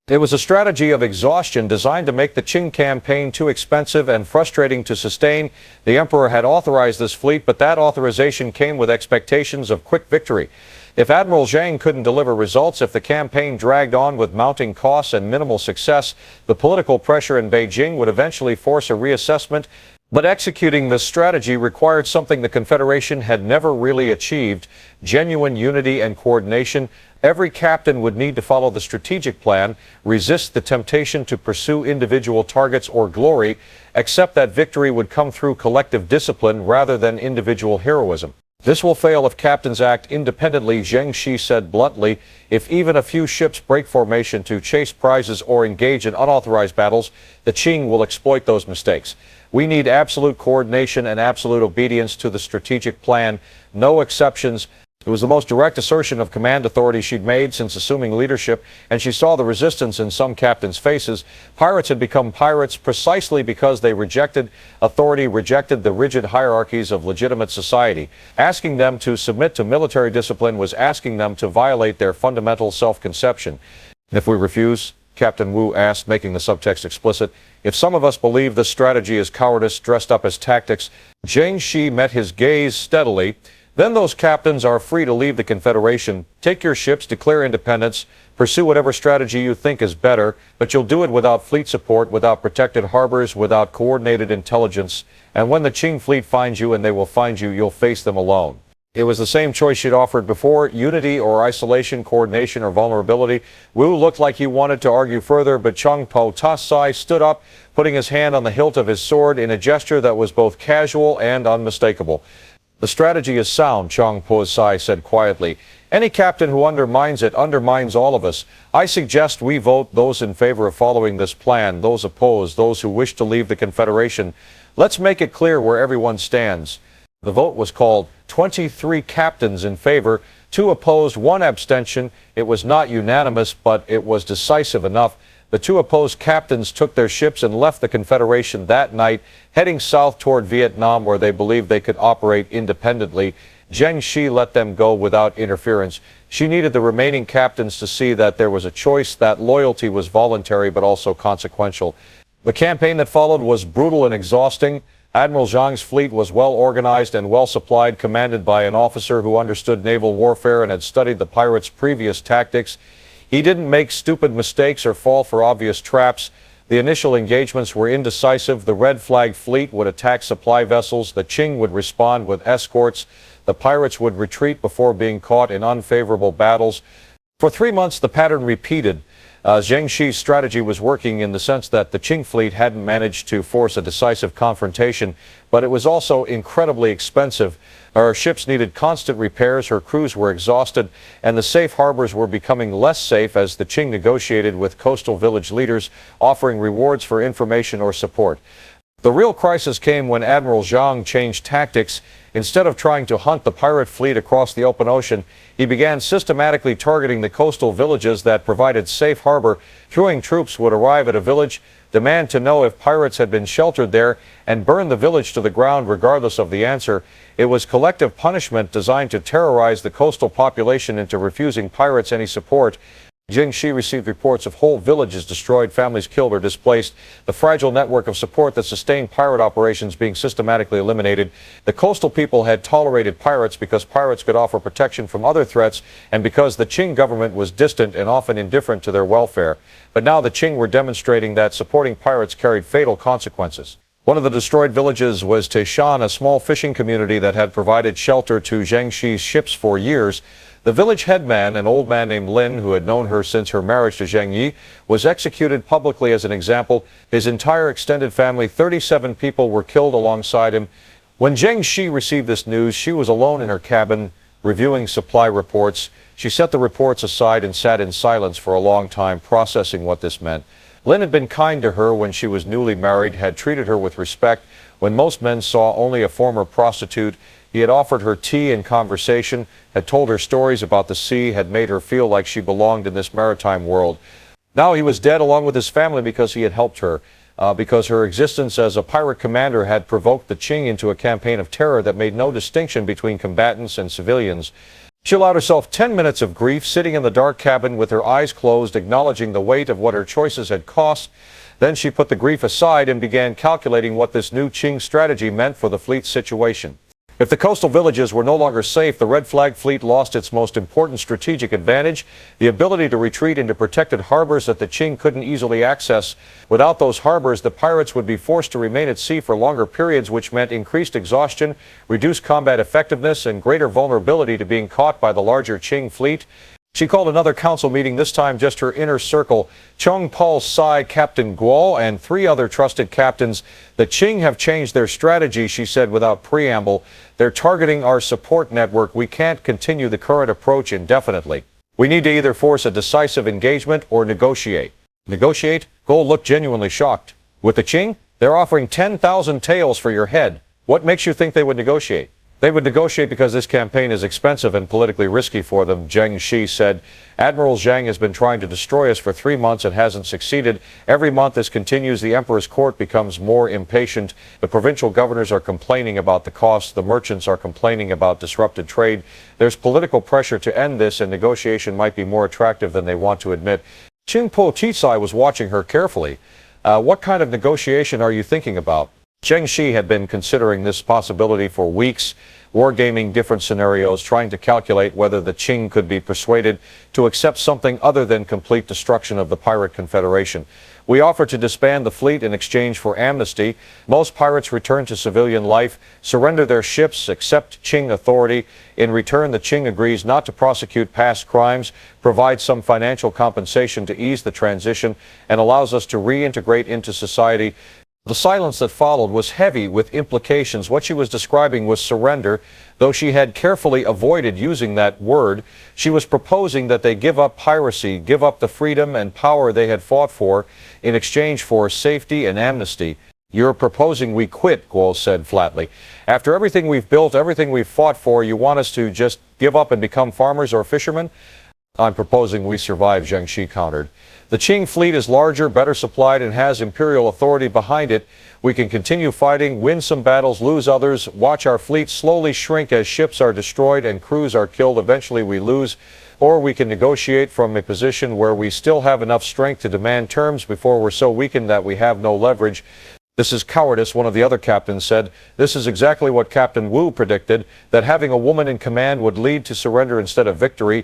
It was a strategy of exhaustion designed to make the Qing campaign too expensive and frustrating to sustain. The emperor had authorized this fleet, but that authorization came with expectations of quick victory. If Admiral Zhang couldn't deliver results, if the campaign dragged on with mounting costs and minimal success, the political pressure in Beijing would eventually force a reassessment. But executing this strategy required something the Confederation had never really achieved: genuine unity and coordination. Every captain would need to follow the strategic plan, resist the temptation to pursue individual targets or glory, accept that victory would come through collective discipline rather than individual heroism. This will fail if captains act independently, Zheng Yi said bluntly. If even a few ships break formation to chase prizes or engage in unauthorized battles, the Qing will exploit those mistakes. We need absolute coordination and absolute obedience to the strategic plan, no exceptions. It was the most direct assertion of command authority she'd made since assuming leadership, and she saw the resistance in some captains' faces. Pirates had become pirates precisely because they rejected authority, rejected the rigid hierarchies of legitimate society. Asking them to submit to military discipline was asking them to violate their fundamental self-conception. If we refuse, Captain Wu asked, making the subtext explicit, if some of us believe this strategy is cowardice dressed up as tactics. Zheng Yi met his gaze steadily. Then those captains are free to leave the Confederation, take your ships, declare independence, pursue whatever strategy you think is better, but you'll do it without fleet support, without protected harbors, without coordinated intelligence. And when the Qing fleet finds you, and they will find you, you'll face them alone. It was the same choice she'd offered before, unity or isolation, coordination or vulnerability. Wu looked like he wanted to argue further, but Cheng Po Tasai stood up, putting his hand on the hilt of his sword in a gesture that was both casual and unmistakable. The strategy is sound, Cheng Po Tasai said quietly. Any captain who undermines it undermines all of us. I suggest we vote those in favor of following this plan, those opposed, those who wish to leave the Confederation. Let's make it clear where everyone stands. The vote was called. 23 captains in favor, 2 opposed, 1 abstention. It was not unanimous, but it was decisive enough. The 2 opposed captains took their ships and left the Confederation that night, heading south toward Vietnam, where they believed they could operate independently. Zheng Yi let them go without interference. She needed the remaining captains to see that there was a choice, that loyalty was voluntary but also consequential. The campaign that followed was brutal and exhausting. Admiral Zhang's fleet was well organized and well supplied, commanded by an officer who understood naval warfare and had studied the pirates' previous tactics. He didn't make stupid mistakes or fall for obvious traps. The initial engagements were indecisive. The red flag fleet would attack supply vessels. The Qing would respond with escorts. The pirates would retreat before being caught in unfavorable battles. For 3 months, the pattern repeated. Zheng Yi's strategy was working in the sense that the Qing fleet hadn't managed to force a decisive confrontation, but it was also incredibly expensive. Her ships needed constant repairs, her crews were exhausted, and the safe harbors were becoming less safe as the Qing negotiated with coastal village leaders, offering rewards for information or support. The real crisis came when Admiral Zhang changed tactics. Instead of trying to hunt the pirate fleet across the open ocean, he began systematically targeting the coastal villages that provided safe harbor. Crewing troops would arrive at a village, demand to know if pirates had been sheltered there, and burn the village to the ground regardless of the answer. It was collective punishment designed to terrorize the coastal population into refusing pirates any support. Zheng Yi received reports of whole villages destroyed, families killed or displaced, the fragile network of support that sustained pirate operations being systematically eliminated. The coastal people had tolerated pirates because pirates could offer protection from other threats and because the Qing government was distant and often indifferent to their welfare. But now the Qing were demonstrating that supporting pirates carried fatal consequences. One of the destroyed villages was Taishan, a small fishing community that had provided shelter to Zheng Yi's ships for years. The village headman, an old man named Lin, who had known her since her marriage to Zheng Yi, was executed publicly as an example. His entire extended family, 37 people, were killed alongside him. When Zheng Yi received this news, she was alone in her cabin, reviewing supply reports. She set the reports aside and sat in silence for a long time, processing what this meant. Lin had been kind to her when she was newly married, had treated her with respect when most men saw only a former prostitute. He had offered her tea and conversation, had told her stories about the sea, had made her feel like she belonged in this maritime world. Now he was dead along with his family because he had helped her, because her existence as a pirate commander had provoked the Qing into a campaign of terror that made no distinction between combatants and civilians. She allowed herself 10 minutes of grief, sitting in the dark cabin with her eyes closed, acknowledging the weight of what her choices had cost. Then she put the grief aside and began calculating what this new Qing strategy meant for the fleet's situation. If the coastal villages were no longer safe, the red flag fleet lost its most important strategic advantage, the ability to retreat into protected harbors that the Qing couldn't easily access. Without those harbors, the pirates would be forced to remain at sea for longer periods, which meant increased exhaustion, reduced combat effectiveness, and greater vulnerability to being caught by the larger Qing fleet. She called another council meeting, this time just her inner circle. Cheng Po Tasai, Captain Guo, and 3 other trusted captains. The Qing have changed their strategy, she said without preamble. They're targeting our support network. We can't continue the current approach indefinitely. We need to either force a decisive engagement or negotiate. Negotiate? Guo looked genuinely shocked. With the Qing, they're offering 10,000 taels for your head. What makes you think they would negotiate? They would negotiate because this campaign is expensive and politically risky for them, Zheng Yi said. Admiral Zheng has been trying to destroy us for 3 months and hasn't succeeded. Every month this continues, the emperor's court becomes more impatient. The provincial governors are complaining about the cost. The merchants are complaining about disrupted trade. There's political pressure to end this, and negotiation might be more attractive than they want to admit. Qing Po Chisai was watching her carefully. What kind of negotiation are you thinking about? Zheng Yi had been considering this possibility for weeks, wargaming different scenarios, trying to calculate whether the Qing could be persuaded to accept something other than complete destruction of the pirate confederation. We offered to disband the fleet in exchange for amnesty. Most pirates return to civilian life, surrender their ships, accept Qing authority. In return, the Qing agrees not to prosecute past crimes, provide some financial compensation to ease the transition, and allows us to reintegrate into society. The silence that followed was heavy with implications. What she was describing was surrender. Though she had carefully avoided using that word, she was proposing that they give up piracy, give up the freedom and power they had fought for in exchange for safety and amnesty. You're proposing we quit, Guo said flatly. After everything we've built, everything we've fought for, you want us to just give up and become farmers or fishermen? I'm proposing we survive, Zheng Yi countered. The Qing fleet is larger, better supplied, and has imperial authority behind it. We can continue fighting, win some battles, lose others, watch our fleet slowly shrink as ships are destroyed and crews are killed. Eventually we lose. Or we can negotiate from a position where we still have enough strength to demand terms before we're so weakened that we have no leverage. This is cowardice, one of the other captains said. This is exactly what Captain Wu predicted, that having a woman in command would lead to surrender instead of victory.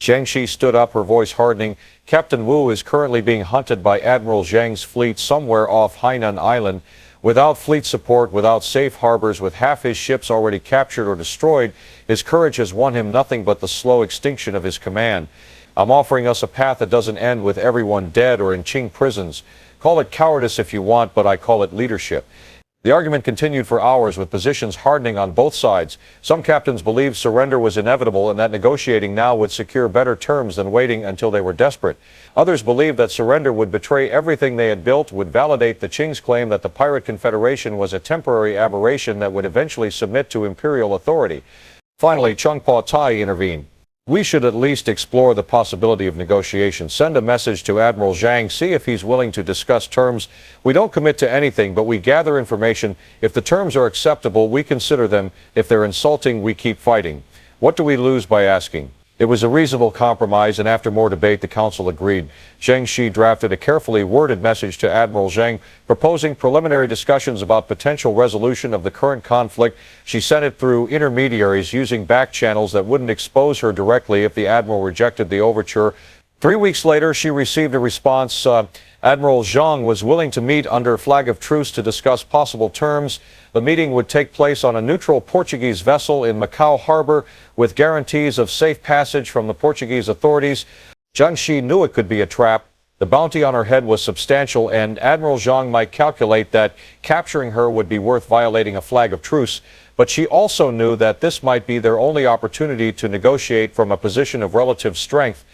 Zheng Yi stood up, her voice hardening. Captain Wu is currently being hunted by Admiral Zheng's fleet somewhere off Hainan Island. Without fleet support, without safe harbors, with half his ships already captured or destroyed, his courage has won him nothing but the slow extinction of his command. I'm offering us a path that doesn't end with everyone dead or in Qing prisons. Call it cowardice if you want, but I call it leadership. The argument continued for hours, with positions hardening on both sides. Some captains believed surrender was inevitable and that negotiating now would secure better terms than waiting until they were desperate. Others believed that surrender would betray everything they had built, would validate the Qing's claim that the pirate confederation was a temporary aberration that would eventually submit to imperial authority. Finally, Chung Po Tai intervened. We should at least explore the possibility of negotiation. Send a message to Admiral Zheng, see if he's willing to discuss terms. We don't commit to anything, but we gather information. If the terms are acceptable, we consider them. If they're insulting, we keep fighting. What do we lose by asking? It was a reasonable compromise, and after more debate, the council agreed. Zheng Yi drafted a carefully worded message to Admiral Zheng, proposing preliminary discussions about potential resolution of the current conflict. She sent it through intermediaries using back channels that wouldn't expose her directly if the admiral rejected the overture. 3 weeks later, she received a response. Admiral Zheng was willing to meet under flag of truce to discuss possible terms. The meeting would take place on a neutral Portuguese vessel in Macau harbor with guarantees of safe passage from the Portuguese authorities. Zheng Yi knew it could be a trap. The bounty on her head was substantial, and Admiral Zheng might calculate that capturing her would be worth violating a flag of truce. But she also knew that this might be their only opportunity to negotiate from a position of relative strength.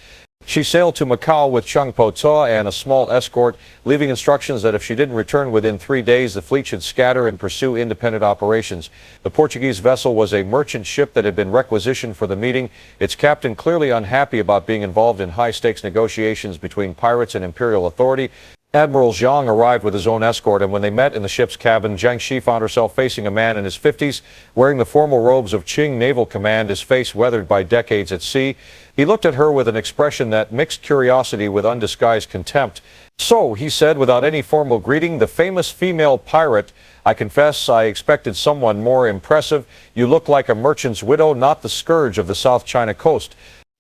She sailed to Macau with Chung Po Tai and a small escort, leaving instructions that if she didn't return within 3 days, the fleet should scatter and pursue independent operations. The Portuguese vessel was a merchant ship that had been requisitioned for the meeting, its captain clearly unhappy about being involved in high-stakes negotiations between pirates and imperial authority. Admiral Zheng arrived with his own escort, and when they met in the ship's cabin, Zheng Yi found herself facing a man in his 50s, wearing the formal robes of Qing Naval Command, his face weathered by decades at sea. He looked at her with an expression that mixed curiosity with undisguised contempt. "So," he said without any formal greeting, "the famous female pirate. I confess I expected someone more impressive. You look like a merchant's widow, not the scourge of the South China coast."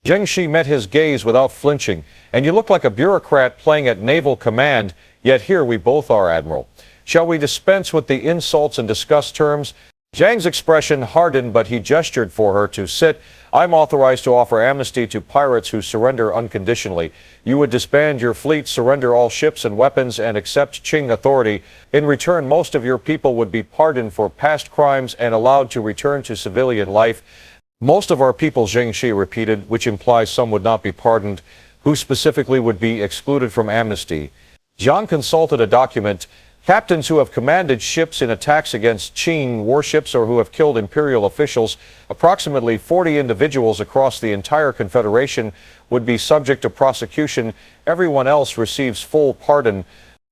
Zheng Yi met his gaze without flinching. "And you look like a bureaucrat playing at naval command, yet here we both are, Admiral. Shall we dispense with the insults and discuss terms?" Zheng's expression hardened, but he gestured for her to sit. "I'm authorized to offer amnesty to pirates who surrender unconditionally. You would disband your fleet, surrender all ships and weapons, and accept Qing authority. In return, most of your people would be pardoned for past crimes and allowed to return to civilian life." "Most of our people," Zheng Yi repeated, which implies some would not be pardoned. Who specifically would be excluded from amnesty? Zhang consulted a document. Captains who have commanded ships in attacks against Qing warships or who have killed imperial officials, approximately 40 individuals across the entire Confederation, would be subject to prosecution. Everyone else receives full pardon.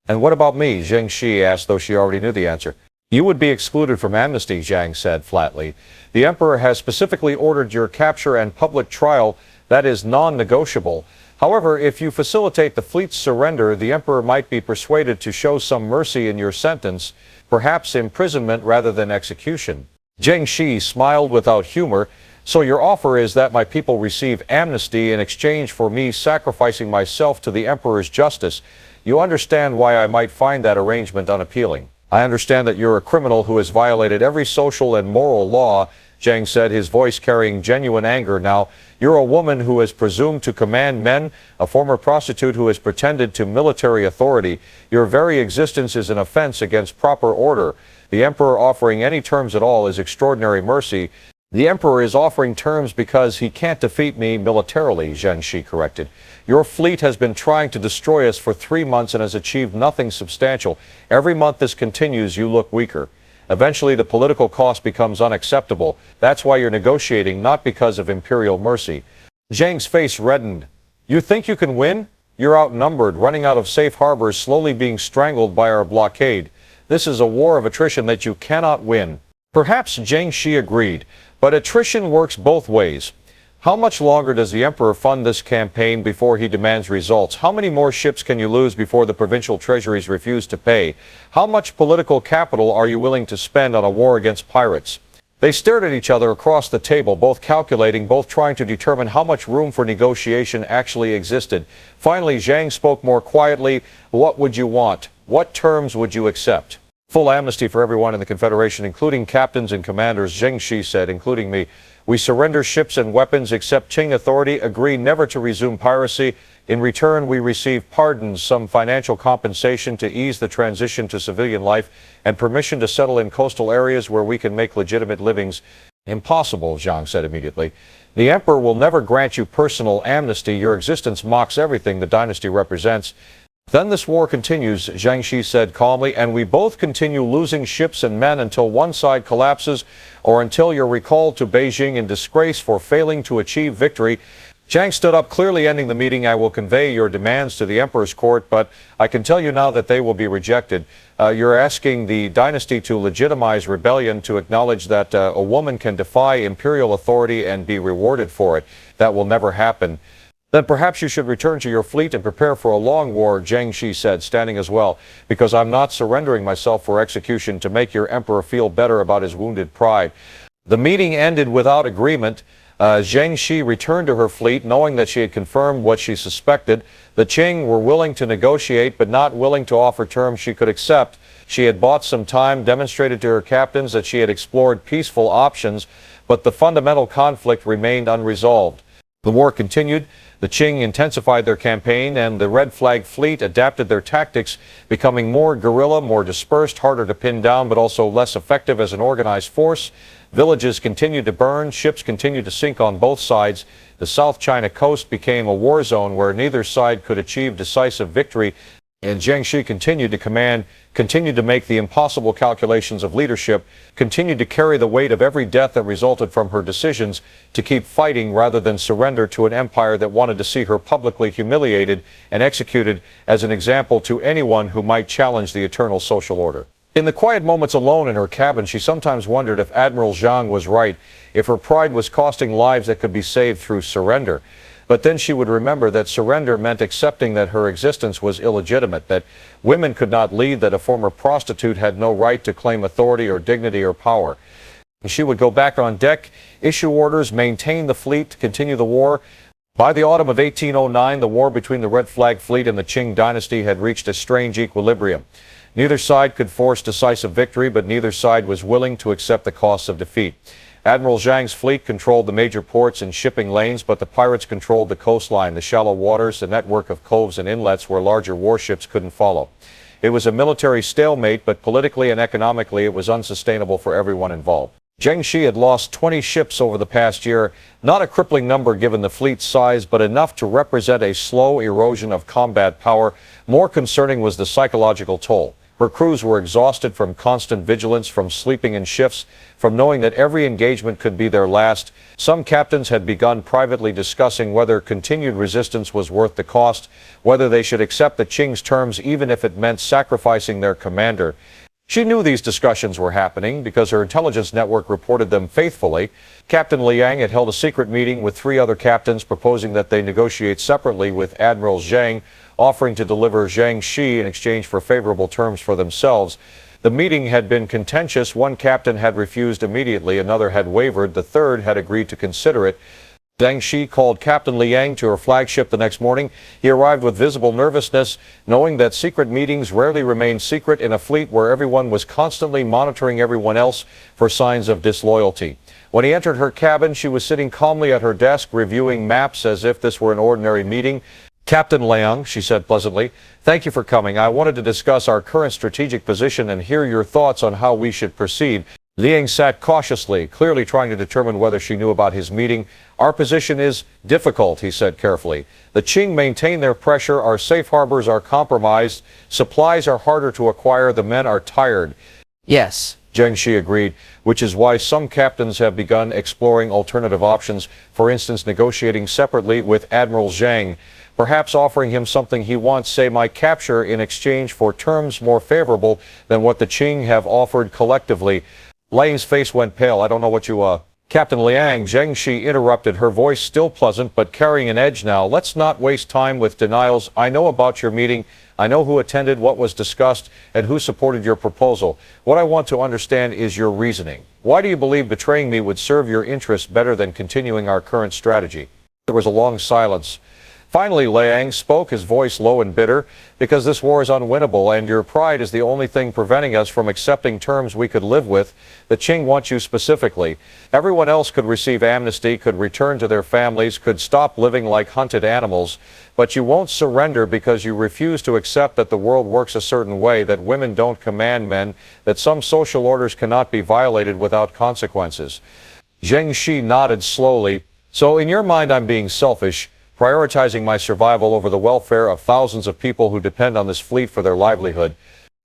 And what about me? Zheng Yi asked, though she already knew the answer. You would be excluded from amnesty, Zhang said flatly. The emperor has specifically ordered your capture and public trial. That is non-negotiable. However, if you facilitate the fleet's surrender, the emperor might be persuaded to show some mercy in your sentence, perhaps imprisonment rather than execution. Zheng Yi smiled without humor. So your offer is that my people receive amnesty in exchange for me sacrificing myself to the emperor's justice. You understand why I might find that arrangement unappealing. I understand that you're a criminal who has violated every social and moral law, Zhang said, his voice carrying genuine anger. Now, you're a woman who has presumed to command men, a former prostitute who has pretended to military authority. Your very existence is an offense against proper order. The emperor offering any terms at all is extraordinary mercy. The emperor is offering terms because he can't defeat me militarily, Zheng Yi corrected. Your fleet has been trying to destroy us for 3 months and has achieved nothing substantial. Every month this continues, you look weaker. Eventually, the political cost becomes unacceptable. That's why you're negotiating, not because of imperial mercy. Zhang's face reddened. You think you can win? You're outnumbered, running out of safe harbors, slowly being strangled by our blockade. This is a war of attrition that you cannot win. Perhaps Zheng Yi agreed, but attrition works both ways. How much longer does the emperor fund this campaign before he demands results? How many more ships can you lose before the provincial treasuries refuse to pay? How much political capital are you willing to spend on a war against pirates? They stared at each other across the table, both calculating, both trying to determine how much room for negotiation actually existed. Finally, Zhang spoke more quietly. What would you want? What terms would you accept? Full amnesty for everyone in the Confederation, including captains and commanders, Zheng Yi said, including me. We surrender ships and weapons, accept Qing authority, agree never to resume piracy. In return, we receive pardons, some financial compensation to ease the transition to civilian life, and permission to settle in coastal areas where we can make legitimate livings. Impossible, Zhang said immediately. The emperor will never grant you personal amnesty. Your existence mocks everything the dynasty represents. Then this war continues, Zheng Yi said calmly, and we both continue losing ships and men until one side collapses or until you're recalled to Beijing in disgrace for failing to achieve victory. Zhang stood up, clearly ending the meeting. I will convey your demands to the emperor's court, but I can tell you now that they will be rejected. You're asking the dynasty to legitimize rebellion, to acknowledge that a woman can defy imperial authority and be rewarded for it. That will never happen. Then perhaps you should return to your fleet and prepare for a long war, Zheng Yi said, standing as well, because I'm not surrendering myself for execution to make your emperor feel better about his wounded pride. The meeting ended without agreement. Zheng Yi returned to her fleet, knowing that she had confirmed what she suspected. The Qing were willing to negotiate, but not willing to offer terms she could accept. She had bought some time, demonstrated to her captains that she had explored peaceful options, but the fundamental conflict remained unresolved. The war continued. The Qing intensified their campaign, and the Red Flag Fleet adapted their tactics, becoming more guerrilla, more dispersed, harder to pin down, but also less effective as an organized force. Villages continued to burn, ships continued to sink on both sides. The South China coast became a war zone where neither side could achieve decisive victory. And Zheng Yi continued to command, continued to make the impossible calculations of leadership, continued to carry the weight of every death that resulted from her decisions to keep fighting rather than surrender to an empire that wanted to see her publicly humiliated and executed as an example to anyone who might challenge the eternal social order. In the quiet moments alone in her cabin, she sometimes wondered if Admiral Zhang was right, if her pride was costing lives that could be saved through surrender. But then she would remember that surrender meant accepting that her existence was illegitimate, that women could not lead, that a former prostitute had no right to claim authority or dignity or power. She would go back on deck, issue orders, maintain the fleet, continue the war. By the autumn of 1809, the war between the Red Flag Fleet and the Qing Dynasty had reached a strange equilibrium. Neither side could force decisive victory, but neither side was willing to accept the costs of defeat. Admiral Zhang's fleet controlled the major ports and shipping lanes, but the pirates controlled the coastline, the shallow waters, the network of coves and inlets where larger warships couldn't follow. It was a military stalemate, but politically and economically it was unsustainable for everyone involved. Zheng Yi had lost 20 ships over the past year, not a crippling number given the fleet's size, but enough to represent a slow erosion of combat power. More concerning was the psychological toll. Her crews were exhausted from constant vigilance, from sleeping in shifts, from knowing that every engagement could be their last. Some captains had begun privately discussing whether continued resistance was worth the cost, whether they should accept the Qing's terms even if it meant sacrificing their commander. She knew these discussions were happening because her intelligence network reported them faithfully. Captain Liang had held a secret meeting with 3 other captains proposing that they negotiate separately with Admiral Zheng, offering to deliver Zheng Yi in exchange for favorable terms for themselves. The meeting had been contentious. One captain had refused immediately, another had wavered, the third had agreed to consider it. Zheng Yi called Captain Liang to her flagship the next morning. He arrived with visible nervousness, knowing that secret meetings rarely remained secret in a fleet where everyone was constantly monitoring everyone else for signs of disloyalty. When he entered her cabin, she was sitting calmly at her desk, reviewing maps as if this were an ordinary meeting. Captain Liang, she said pleasantly, thank you for coming. I wanted to discuss our current strategic position and hear your thoughts on how we should proceed. Liang sat cautiously, clearly trying to determine whether she knew about his meeting. Our position is difficult, he said carefully. The Qing maintain their pressure, our safe harbors are compromised, supplies are harder to acquire, the men are tired. Yes, Zheng Yi agreed, which is why some captains have begun exploring alternative options, for instance, negotiating separately with Admiral Zheng, perhaps offering him something he wants, say my capture, in exchange for terms more favorable than what the Qing have offered collectively. Liang's face went pale. I don't know what you, Captain Liang, Zheng Yi interrupted, her voice still pleasant but carrying an edge now. Let's not waste time with denials. I know about your meeting. I know who attended, what was discussed, and who supported your proposal. What I want to understand is your reasoning. Why do you believe betraying me would serve your interests better than continuing our current strategy? There was a long silence. Finally, Liang spoke, his voice low and bitter, because this war is unwinnable and your pride is the only thing preventing us from accepting terms we could live with. The Qing want you specifically. Everyone else could receive amnesty, could return to their families, could stop living like hunted animals. But you won't surrender because you refuse to accept that the world works a certain way, that women don't command men, that some social orders cannot be violated without consequences. Zheng Yi nodded slowly. So in your mind I'm being selfish, prioritizing my survival over the welfare of thousands of people who depend on this fleet for their livelihood.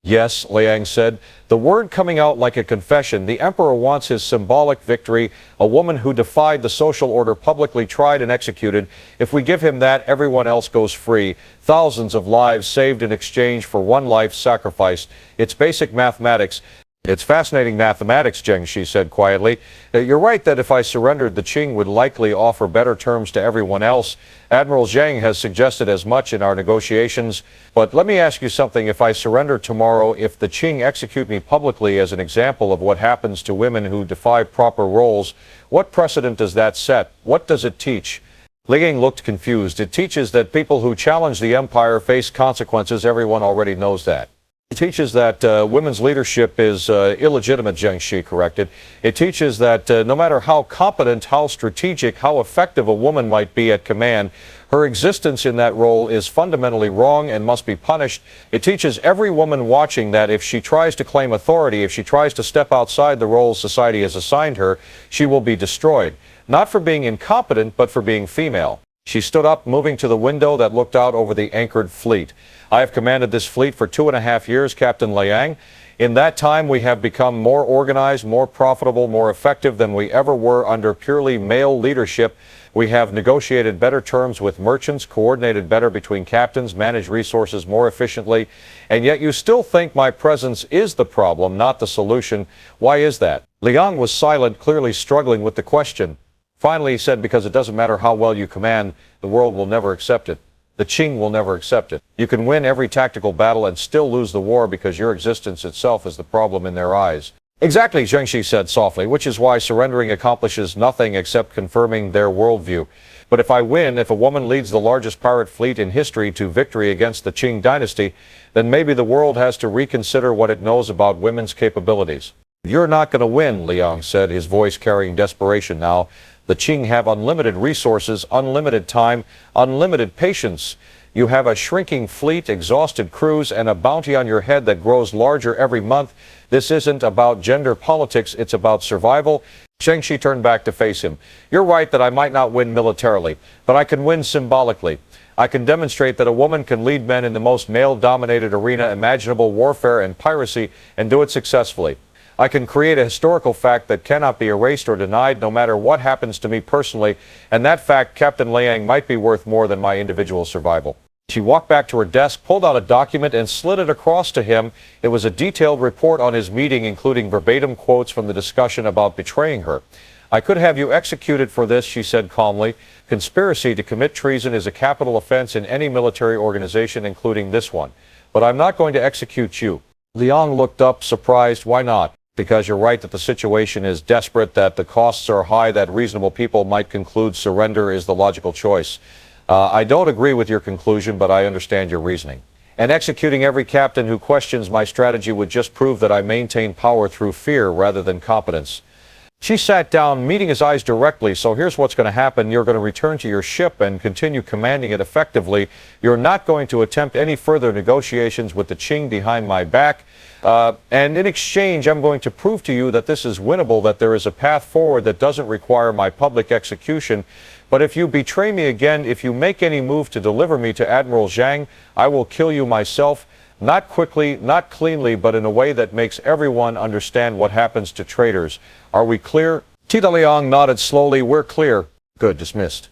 Yes, Liang said, the word coming out like a confession. The emperor wants his symbolic victory, a woman who defied the social order publicly tried and executed. If we give him that, everyone else goes free. Thousands of lives saved in exchange for one life sacrificed. It's basic mathematics. It's fascinating mathematics, Zheng Yi said quietly. You're right that if I surrendered, the Qing would likely offer better terms to everyone else. Admiral Zheng has suggested as much in our negotiations. But let me ask you something. If I surrender tomorrow, if the Qing execute me publicly as an example of what happens to women who defy proper roles, what precedent does that set? What does it teach? Liang looked confused. It teaches that people who challenge the empire face consequences. Everyone already knows that. It teaches that women's leadership is illegitimate, Zheng Yi corrected. It teaches that no matter how competent, how strategic, how effective a woman might be at command, her existence in that role is fundamentally wrong and must be punished. It teaches every woman watching that if she tries to claim authority, if she tries to step outside the roles society has assigned her, she will be destroyed. Not for being incompetent, but for being female. She stood up, moving to the window that looked out over the anchored fleet. I have commanded this fleet for 2.5 years, Captain Liang. In that time, we have become more organized, more profitable, more effective than we ever were under purely male leadership. We have negotiated better terms with merchants, coordinated better between captains, managed resources more efficiently. And yet you still think my presence is the problem, not the solution. Why is that? Liang was silent, clearly struggling with the question. Finally, he said, because it doesn't matter how well you command, the world will never accept it. The Qing will never accept it. You can win every tactical battle and still lose the war because your existence itself is the problem in their eyes. Exactly, Zheng Yi said softly, which is why surrendering accomplishes nothing except confirming their worldview. But if I win, if a woman leads the largest pirate fleet in history to victory against the Qing dynasty, then maybe the world has to reconsider what it knows about women's capabilities. You're not going to win, Liang said, his voice carrying desperation now. The Qing have unlimited resources, unlimited time, unlimited patience. You have a shrinking fleet, exhausted crews, and a bounty on your head that grows larger every month. This isn't about gender politics, it's about survival. Zheng Yi turned back to face him. You're right that I might not win militarily, but I can win symbolically. I can demonstrate that a woman can lead men in the most male-dominated arena imaginable, warfare and piracy, and do it successfully. I can create a historical fact that cannot be erased or denied no matter what happens to me personally, and that fact, Captain Liang, might be worth more than my individual survival. She walked back to her desk, pulled out a document, and slid it across to him. It was a detailed report on his meeting, including verbatim quotes from the discussion about betraying her. I could have you executed for this, she said calmly. Conspiracy to commit treason is a capital offense in any military organization, including this one. But I'm not going to execute you. Liang looked up, surprised. Why not? Because you're right that the situation is desperate, that the costs are high, that reasonable people might conclude surrender is the logical choice. I don't agree with your conclusion, but I understand your reasoning. And executing every captain who questions my strategy would just prove that I maintain power through fear rather than competence. She sat down, meeting his eyes directly. So here's what's going to happen. You're going to return to your ship and continue commanding it effectively. You're not going to attempt any further negotiations with the Qing behind my back. And in exchange, I'm going to prove to you that this is winnable, that there is a path forward that doesn't require my public execution. But if you betray me again, if you make any move to deliver me to Admiral Zhang, I will kill you myself. Not quickly, not cleanly, but in a way that makes everyone understand what happens to traitors. Are we clear? Tita Liang nodded slowly. We're clear. Good, dismissed.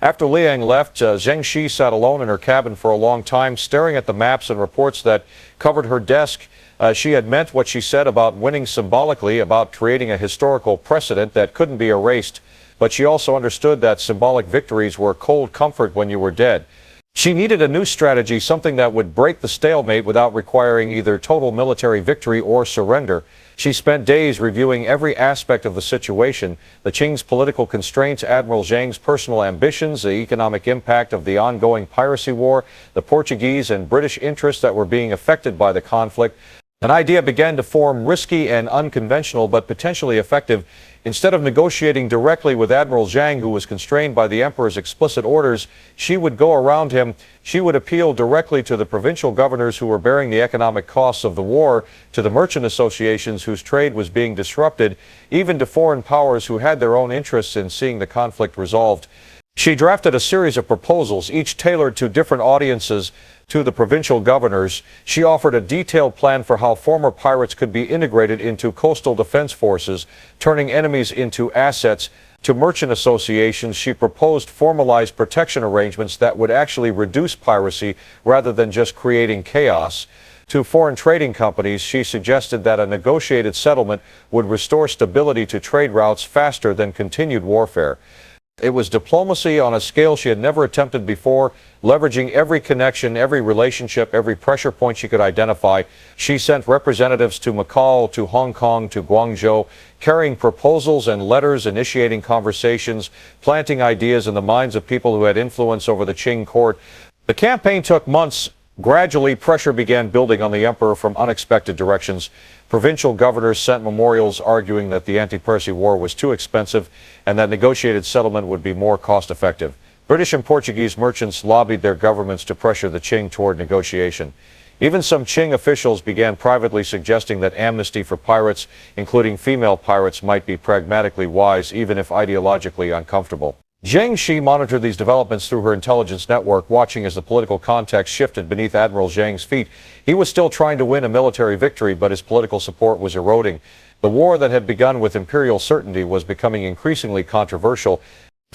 After Liang left, Zheng Yi sat alone in her cabin for a long time, staring at the maps and reports that covered her desk. She had meant what she said about winning symbolically, about creating a historical precedent that couldn't be erased. But she also understood that symbolic victories were cold comfort when you were dead. She needed a new strategy, something that would break the stalemate without requiring either total military victory or surrender. She spent days reviewing every aspect of the situation, the Qing's political constraints, Admiral Zhang's personal ambitions, the economic impact of the ongoing piracy war, the Portuguese and British interests that were being affected by the conflict. An idea began to form, risky and unconventional, but potentially effective. Instead of negotiating directly with Admiral Zhang, who was constrained by the emperor's explicit orders, she would go around him. She would appeal directly to the provincial governors who were bearing the economic costs of the war, to the merchant associations whose trade was being disrupted, even to foreign powers who had their own interests in seeing the conflict resolved. She drafted a series of proposals, each tailored to different audiences, to the provincial governors. She offered a detailed plan for how former pirates could be integrated into coastal defense forces, turning enemies into assets. To merchant associations, she proposed formalized protection arrangements that would actually reduce piracy rather than just creating chaos. To foreign trading companies, she suggested that a negotiated settlement would restore stability to trade routes faster than continued warfare. It was diplomacy on a scale she had never attempted before, leveraging every connection, every relationship, every pressure point she could identify. She sent representatives to Macau, to Hong Kong, to Guangzhou, carrying proposals and letters, initiating conversations, planting ideas in the minds of people who had influence over the Qing court. The campaign took months. Gradually, pressure began building on the emperor from unexpected directions. Provincial governors sent memorials arguing that the anti-piracy war was too expensive and that negotiated settlement would be more cost-effective. British and Portuguese merchants lobbied their governments to pressure the Qing toward negotiation. Even some Qing officials began privately suggesting that amnesty for pirates, including female pirates, might be pragmatically wise, even if ideologically uncomfortable. Zheng Yi monitored these developments through her intelligence network, watching as the political context shifted beneath Admiral Zhang's feet. He was still trying to win a military victory, but his political support was eroding. The war that had begun with imperial certainty was becoming increasingly controversial.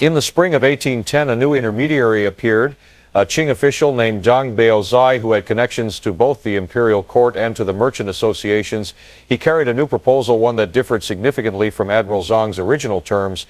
In the spring of 1810, a new intermediary appeared, a Qing official named Zhang Baozai, who had connections to both the imperial court and to the merchant associations. He carried a new proposal, one that differed significantly from Admiral Zhang's original terms.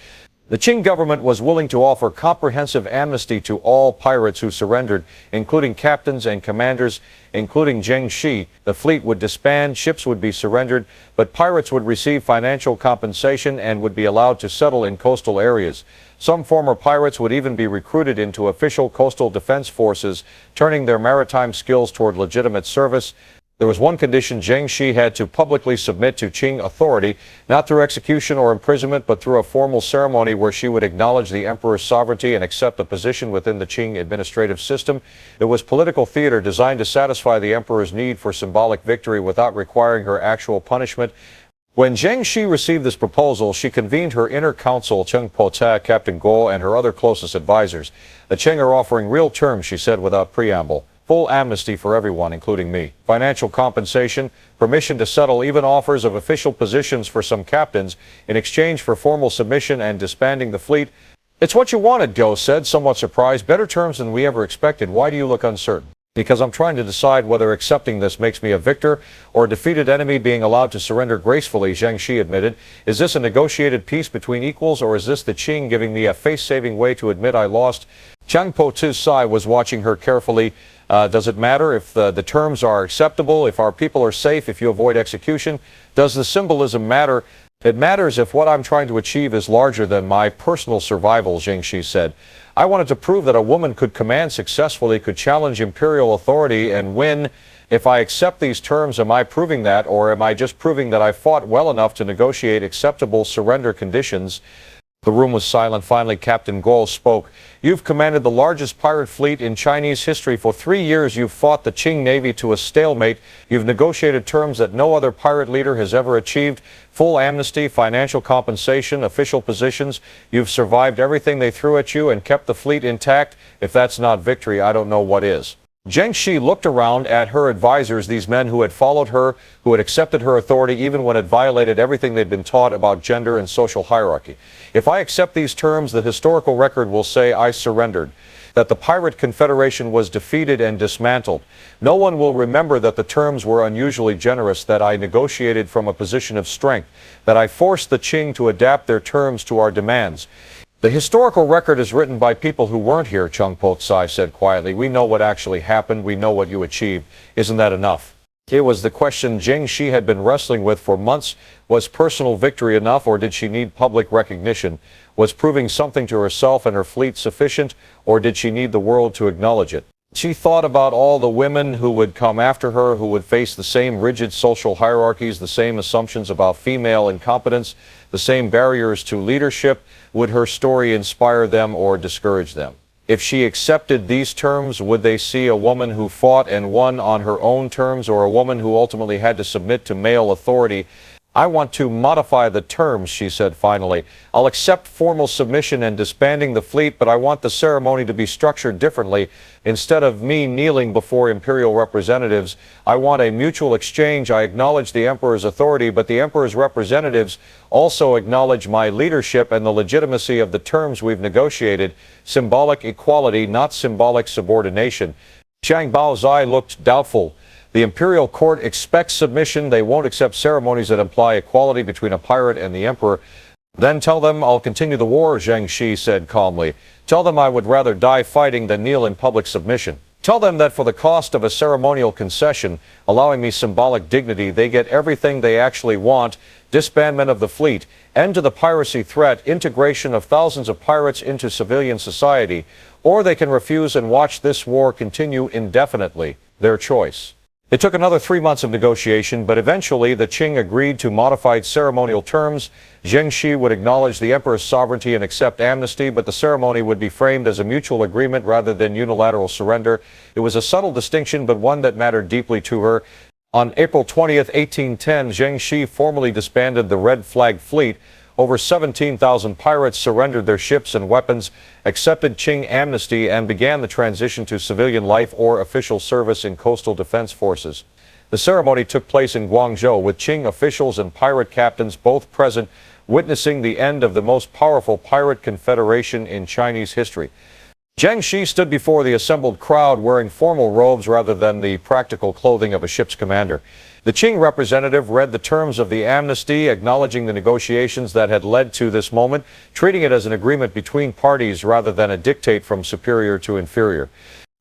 The Qing government was willing to offer comprehensive amnesty to all pirates who surrendered, including captains and commanders, including Zheng Yi. The fleet would disband, ships would be surrendered, but pirates would receive financial compensation and would be allowed to settle in coastal areas. Some former pirates would even be recruited into official coastal defense forces, turning their maritime skills toward legitimate service. There was one condition: Zheng Yi had to publicly submit to Qing authority, not through execution or imprisonment, but through a formal ceremony where she would acknowledge the emperor's sovereignty and accept a position within the Qing administrative system. It was political theater designed to satisfy the emperor's need for symbolic victory without requiring her actual punishment. When Zheng Yi received this proposal, she convened her inner council, Qing Po-ta, Captain Guo, and her other closest advisors. The Qing are offering real terms, she said without preamble. Full amnesty for everyone, including me. Financial compensation, permission to settle, even offers of official positions for some captains in exchange for formal submission and disbanding the fleet. It's what you wanted, Guo said, somewhat surprised. Better terms than we ever expected. Why do you look uncertain? Because I'm trying to decide whether accepting this makes me a victor or a defeated enemy being allowed to surrender gracefully, Zheng Yi admitted. Is this a negotiated peace between equals, or is this the Qing giving me a face-saving way to admit I lost? Zhang Po-tu's Sai was watching her carefully. Does it matter if the terms are acceptable, if our people are safe, if you avoid execution? Does the symbolism matter? It matters if what I'm trying to achieve is larger than my personal survival, Zheng Yi said. I wanted to prove that a woman could command successfully, could challenge imperial authority and win. If I accept these terms, am I proving that, or am I just proving that I fought well enough to negotiate acceptable surrender conditions? The room was silent. Finally, Captain Guo spoke. You've commanded the largest pirate fleet in Chinese history. For 3 years, you've fought the Qing Navy to a stalemate. You've negotiated terms that no other pirate leader has ever achieved. Full amnesty, financial compensation, official positions. You've survived everything they threw at you and kept the fleet intact. If that's not victory, I don't know what is. Zheng Yi looked around at her advisors, these men who had followed her, who had accepted her authority even when it violated everything they'd been taught about gender and social hierarchy. If I accept these terms, the historical record will say I surrendered, that the pirate confederation was defeated and dismantled. No one will remember that the terms were unusually generous, that I negotiated from a position of strength, that I forced the Qing to adapt their terms to our demands. The historical record is written by people who weren't here, Chung Po-tsai said quietly. We know what actually happened. We know what you achieved. Isn't that enough? It was the question Zheng Yi had been wrestling with for months. Was personal victory enough, or did she need public recognition? Was proving something to herself and her fleet sufficient, or did she need the world to acknowledge it? She thought about all the women who would come after her, who would face the same rigid social hierarchies, the same assumptions about female incompetence, the same barriers to leadership. Would her story inspire them or discourage them? If she accepted these terms, would they see a woman who fought and won on her own terms, or a woman who ultimately had to submit to male authority? I want to modify the terms, she said finally. I'll accept formal submission and disbanding the fleet, but I want the ceremony to be structured differently. Instead of me kneeling before imperial representatives, I want a mutual exchange. I acknowledge the emperor's authority, but the emperor's representatives also acknowledge my leadership and the legitimacy of the terms we've negotiated. Symbolic equality, not symbolic subordination. Zhang Baozai looked doubtful. The imperial court expects submission. They won't accept ceremonies that imply equality between a pirate and the emperor. Then tell them I'll continue the war, Zheng Yi said calmly. Tell them I would rather die fighting than kneel in public submission. Tell them that for the cost of a ceremonial concession, allowing me symbolic dignity, they get everything they actually want: disbandment of the fleet, end to the piracy threat, integration of thousands of pirates into civilian society, or they can refuse and watch this war continue indefinitely. Their choice. It took another 3 months of negotiation, but eventually the Qing agreed to modified ceremonial terms. Zheng Yi would acknowledge the emperor's sovereignty and accept amnesty, but the ceremony would be framed as a mutual agreement rather than unilateral surrender. It was a subtle distinction, but one that mattered deeply to her. On April 20th, 1810, Zheng Yi formally disbanded the Red Flag Fleet. Over 17,000 pirates surrendered their ships and weapons, accepted Qing amnesty, and began the transition to civilian life or official service in coastal defense forces. The ceremony took place in Guangzhou, with Qing officials and pirate captains both present, witnessing the end of the most powerful pirate confederation in Chinese history. Zheng Yi stood before the assembled crowd wearing formal robes rather than the practical clothing of a ship's commander. The Qing representative read the terms of the amnesty, acknowledging the negotiations that had led to this moment, treating it as an agreement between parties rather than a dictate from superior to inferior.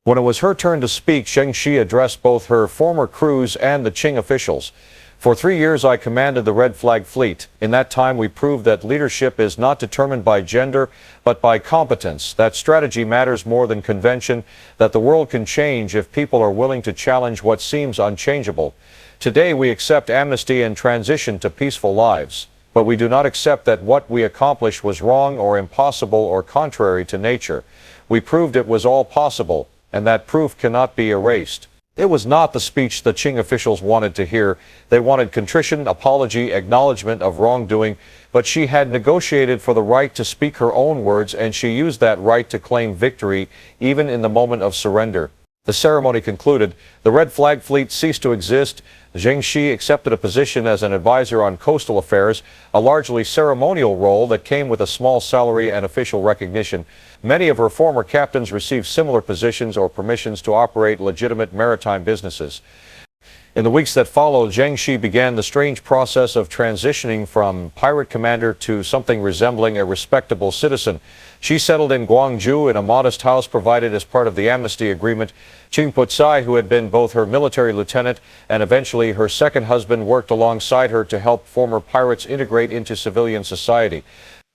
When it was her turn to speak, Zheng Yi addressed both her former crews and the Qing officials. For 3 years, I commanded the Red Flag Fleet. In that time, we proved that leadership is not determined by gender, but by competence, that strategy matters more than convention, that the world can change if people are willing to challenge what seems unchangeable. Today, we accept amnesty and transition to peaceful lives, but we do not accept that what we accomplished was wrong or impossible or contrary to nature. We proved it was all possible, and that proof cannot be erased. It was not the speech the Qing officials wanted to hear. They wanted contrition, apology, acknowledgement of wrongdoing, but she had negotiated for the right to speak her own words, and she used that right to claim victory, even in the moment of surrender. The ceremony concluded. The Red Flag Fleet ceased to exist. Zheng Yi accepted a position as an advisor on coastal affairs, a largely ceremonial role that came with a small salary and official recognition. Many of her former captains received similar positions or permissions to operate legitimate maritime businesses. In the weeks that followed, Zheng Yi began the strange process of transitioning from pirate commander to something resembling a respectable citizen. She settled in Guangzhou in a modest house provided as part of the amnesty agreement. Qing Pucai, who had been both her military lieutenant and eventually her second husband, worked alongside her to help former pirates integrate into civilian society.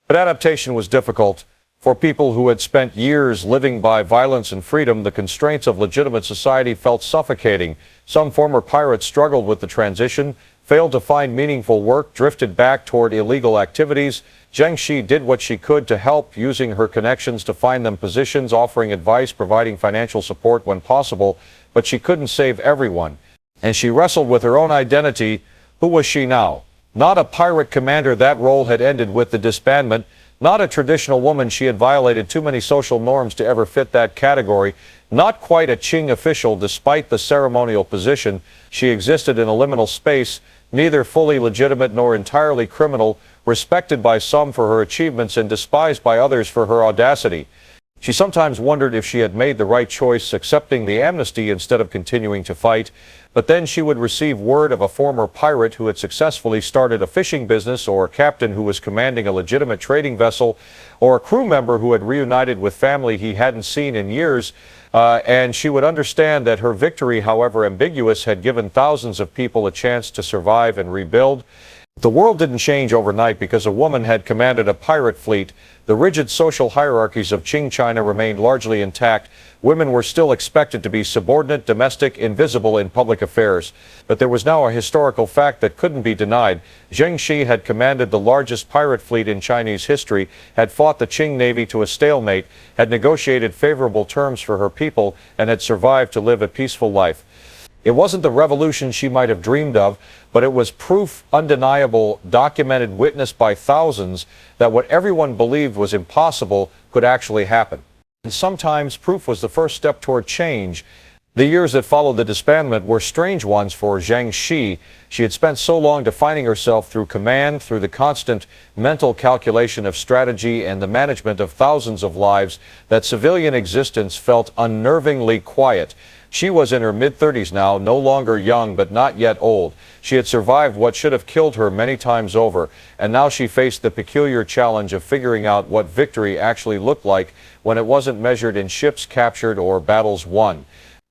But adaptation was difficult. For people who had spent years living by violence and freedom, the constraints of legitimate society felt suffocating. Some former pirates struggled with the transition, failed to find meaningful work, drifted back toward illegal activities. Zheng Yi did what she could to help, using her connections to find them positions, offering advice, providing financial support when possible, but she couldn't save everyone. And she wrestled with her own identity. Who was she now? Not a pirate commander. That role had ended with the disbandment. Not a traditional woman. She had violated too many social norms to ever fit that category. Not quite a Qing official, despite the ceremonial position. She existed in a liminal space, neither fully legitimate nor entirely criminal, respected by some for her achievements and despised by others for her audacity. She sometimes wondered if she had made the right choice, accepting the amnesty instead of continuing to fight. But then she would receive word of a former pirate who had successfully started a fishing business, or a captain who was commanding a legitimate trading vessel, or a crew member who had reunited with family he hadn't seen in years. And she would understand that her victory, however ambiguous, had given thousands of people a chance to survive and rebuild. The world didn't change overnight because a woman had commanded a pirate fleet. The rigid social hierarchies of Qing China remained largely intact. Women were still expected to be subordinate, domestic, invisible in public affairs. But there was now a historical fact that couldn't be denied. Zheng Yi had commanded the largest pirate fleet in Chinese history, had fought the Qing Navy to a stalemate, had negotiated favorable terms for her people, and had survived to live a peaceful life. It wasn't the revolution she might have dreamed of, but it was proof undeniable, documented, witnessed by thousands, that what everyone believed was impossible could actually happen. And sometimes proof was the first step toward change. The years that followed the disbandment were strange ones for Zheng Yi. She had spent so long defining herself through command, through the constant mental calculation of strategy and the management of thousands of lives, that civilian existence felt unnervingly quiet. She was in her mid-30s now, no longer young but not yet old. She had survived what should have killed her many times over, and now she faced the peculiar challenge of figuring out what victory actually looked like when it wasn't measured in ships captured or battles won.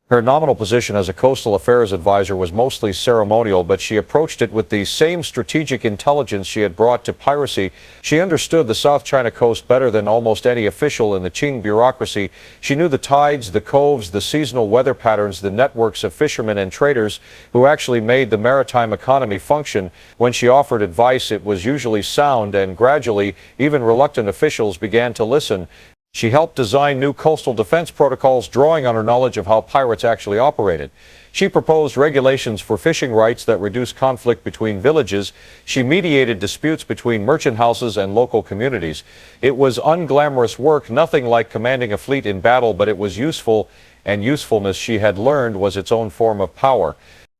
Her nominal position as a coastal affairs advisor was mostly ceremonial, but she approached it with the same strategic intelligence she had brought to piracy. She understood the South China coast better than almost any official in the Qing bureaucracy. She knew the tides, the coves, the seasonal weather patterns, the networks of fishermen and traders who actually made the maritime economy function. When she offered advice, it was usually sound, and gradually, even reluctant officials began to listen. She helped design new coastal defense protocols, drawing on her knowledge of how pirates actually operated. She proposed regulations for fishing rights that reduced conflict between villages. She mediated disputes between merchant houses and local communities. It was unglamorous work, nothing like commanding a fleet in battle, but it was useful, and usefulness, she had learned, was its own form of power.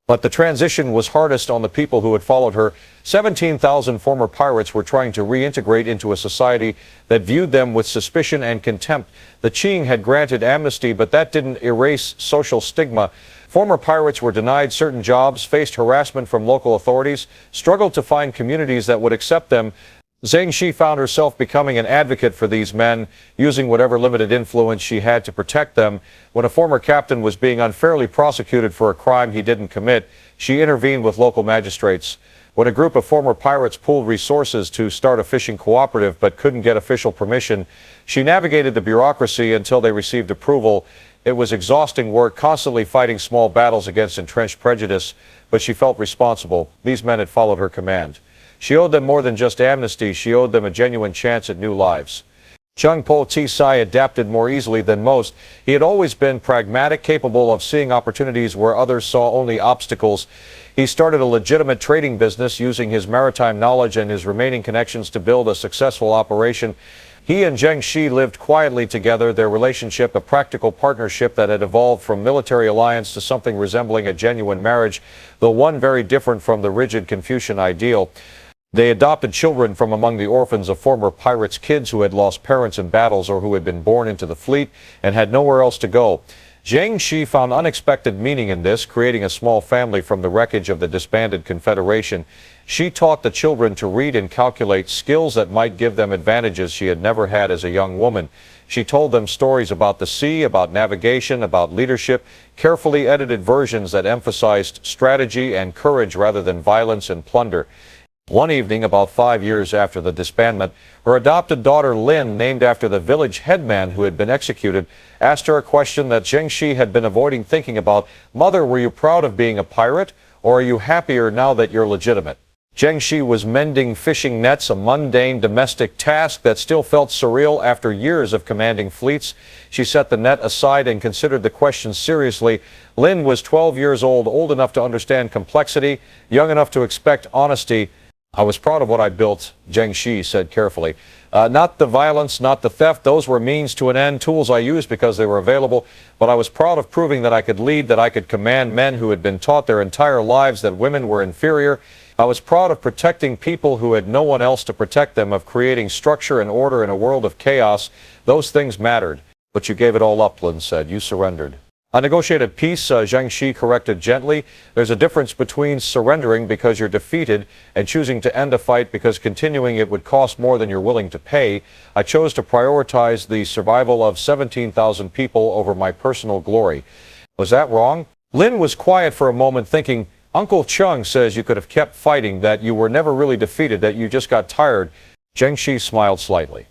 But the transition was hardest on the people who had followed her. 17,000 former pirates were trying to reintegrate into a society that viewed them with suspicion and contempt. The Qing had granted amnesty, but that didn't erase social stigma. Former pirates were denied certain jobs, faced harassment from local authorities, struggled to find communities that would accept them. Zheng Yi found herself becoming an advocate for these men, using whatever limited influence she had to protect them. When a former captain was being unfairly prosecuted for a crime he didn't commit, she intervened with local magistrates. When a group of former pirates pooled resources to start a fishing cooperative but couldn't get official permission, she navigated the bureaucracy until they received approval. It was exhausting work, constantly fighting small battles against entrenched prejudice, but she felt responsible. These men had followed her command. She owed them more than just amnesty. She owed them a genuine chance at new lives. Zheng Yi Sao adapted more easily than most. He had always been pragmatic, capable of seeing opportunities where others saw only obstacles. He started a legitimate trading business using his maritime knowledge and his remaining connections to build a successful operation. He and Zheng Yi lived quietly together, their relationship a practical partnership that had evolved from military alliance to something resembling a genuine marriage, though one very different from the rigid Confucian ideal. They adopted children from among the orphans of former pirates, kids who had lost parents in battles or who had been born into the fleet and had nowhere else to go. Zheng Yi found unexpected meaning in this, creating a small family from the wreckage of the disbanded Confederation. She taught the children to read and calculate, skills that might give them advantages she had never had as a young woman. She told them stories about the sea, about navigation, about leadership, carefully edited versions that emphasized strategy and courage rather than violence and plunder. One evening, about 5 years after the disbandment, her adopted daughter Lin, named after the village headman who had been executed, asked her a question that Zheng Yi had been avoiding thinking about. "Mother, were you proud of being a pirate, or are you happier now that you're legitimate?" Zheng Yi was mending fishing nets, a mundane domestic task that still felt surreal after years of commanding fleets. She set the net aside and considered the question seriously. Lin was 12 years old enough to understand complexity, young enough to expect honesty. "I was proud of what I built," Zheng Yi said carefully. "Not the violence, not the theft. Those were means to an end, tools I used because they were available. But I was proud of proving that I could lead, that I could command men who had been taught their entire lives that women were inferior. I was proud of protecting people who had no one else to protect them, of creating structure and order in a world of chaos. Those things mattered. But you gave it all up," Lin said. "You surrendered." "I negotiated peace," Zheng Yi corrected gently. "There's a difference between surrendering because you're defeated and choosing to end a fight because continuing it would cost more than you're willing to pay. I chose to prioritize the survival of 17,000 people over my personal glory." "Was that wrong?" Lin was quiet for a moment, thinking, "Uncle Chung says you could have kept fighting, that you were never really defeated, that you just got tired." Zheng Yi smiled slightly.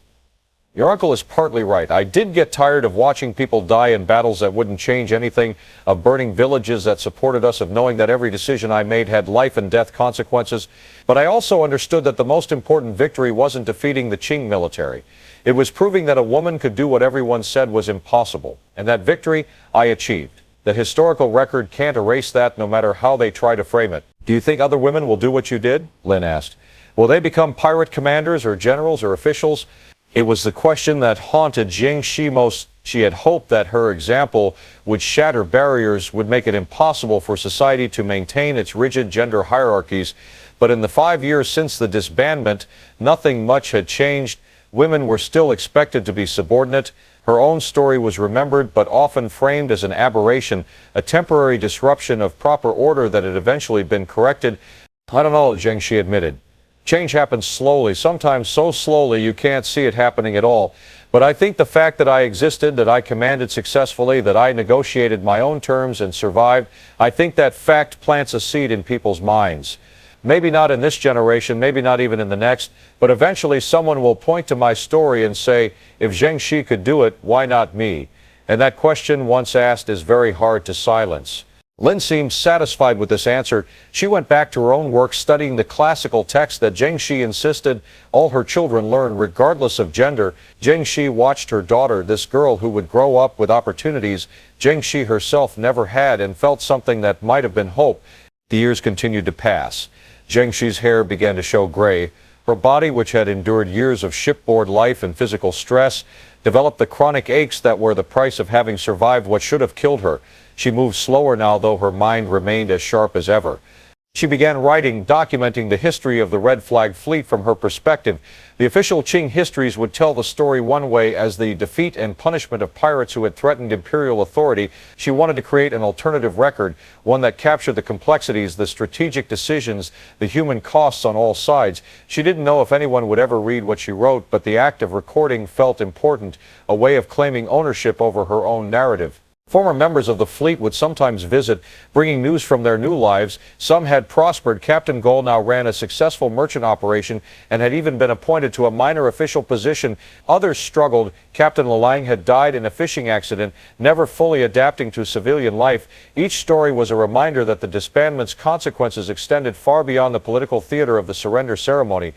"Your uncle is partly right. I did get tired of watching people die in battles that wouldn't change anything, of burning villages that supported us, of knowing that every decision I made had life and death consequences. But I also understood that the most important victory wasn't defeating the Qing military. It was proving that a woman could do what everyone said was impossible. And that victory I achieved. The historical record can't erase that, no matter how they try to frame it." "Do you think other women will do what you did?" Lin asked. "Will they become pirate commanders or generals or officials?" It was the question that haunted Zheng Yi most. She had hoped that her example would shatter barriers, would make it impossible for society to maintain its rigid gender hierarchies. But in the 5 years since the disbandment, nothing much had changed. Women were still expected to be subordinate. Her own story was remembered, but often framed as an aberration, a temporary disruption of proper order that had eventually been corrected. "I don't know," Zheng Yi admitted. "Change happens slowly, sometimes so slowly you can't see it happening at all. But I think the fact that I existed, that I commanded successfully, that I negotiated my own terms and survived, I think that fact plants a seed in people's minds. Maybe not in this generation, maybe not even in the next, but eventually someone will point to my story and say, if Zheng Yi could do it, why not me?" And that question, once asked, is very hard to silence. Lin seemed satisfied with this answer. She went back to her own work, studying the classical text that Zheng Yi insisted all her children learn, regardless of gender. Zheng Yi watched her daughter, this girl who would grow up with opportunities Zheng Yi herself never had, and felt something that might have been hope. The years continued to pass. Zheng Yi's hair began to show gray. Her body, which had endured years of shipboard life and physical stress, developed the chronic aches that were the price of having survived what should have killed her. She moved slower now, though her mind remained as sharp as ever. She began writing, documenting the history of the Red Flag Fleet from her perspective. The official Qing histories would tell the story one way, as the defeat and punishment of pirates who had threatened imperial authority. She wanted to create an alternative record, one that captured the complexities, the strategic decisions, the human costs on all sides. She didn't know if anyone would ever read what she wrote, but the act of recording felt important, a way of claiming ownership over her own narrative. Former members of the fleet would sometimes visit, bringing news from their new lives. Some had prospered. Captain Gold now ran a successful merchant operation and had even been appointed to a minor official position. Others struggled. Captain Lalang had died in a fishing accident, never fully adapting to civilian life. Each story was a reminder that the disbandment's consequences extended far beyond the political theater of the surrender ceremony.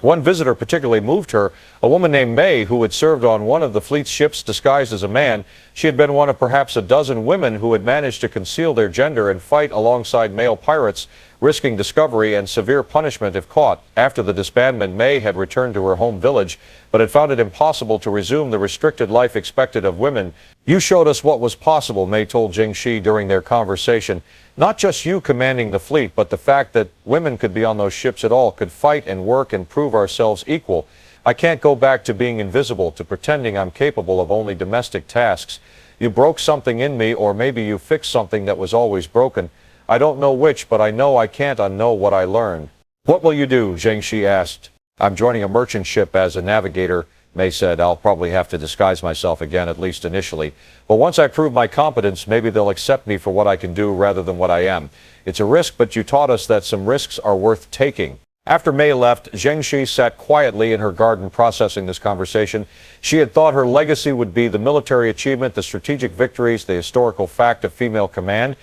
One visitor particularly moved her, a woman named May who had served on one of the fleet's ships disguised as a man. She had been one of perhaps a dozen women who had managed to conceal their gender and fight alongside male pirates, risking discovery and severe punishment if caught. After the disbandment, May had returned to her home village, but had found it impossible to resume the restricted life expected of women. "You showed us what was possible," May told Zheng Yi during their conversation. "Not just you commanding the fleet, but the fact that women could be on those ships at all, could fight and work and prove ourselves equal. I can't go back to being invisible, to pretending I'm capable of only domestic tasks. You broke something in me, or maybe you fixed something that was always broken. I don't know which, but I know I can't unknow what I learned." "What will you do?" Zheng Yi asked. "I'm joining a merchant ship as a navigator," May said. "I'll probably have to disguise myself again, at least initially. But once I prove my competence, maybe they'll accept me for what I can do rather than what I am. It's a risk, but you taught us that some risks are worth taking." After May left, Zheng Yi sat quietly in her garden processing this conversation. She had thought her legacy would be the military achievement, the strategic victories, the historical fact of female command.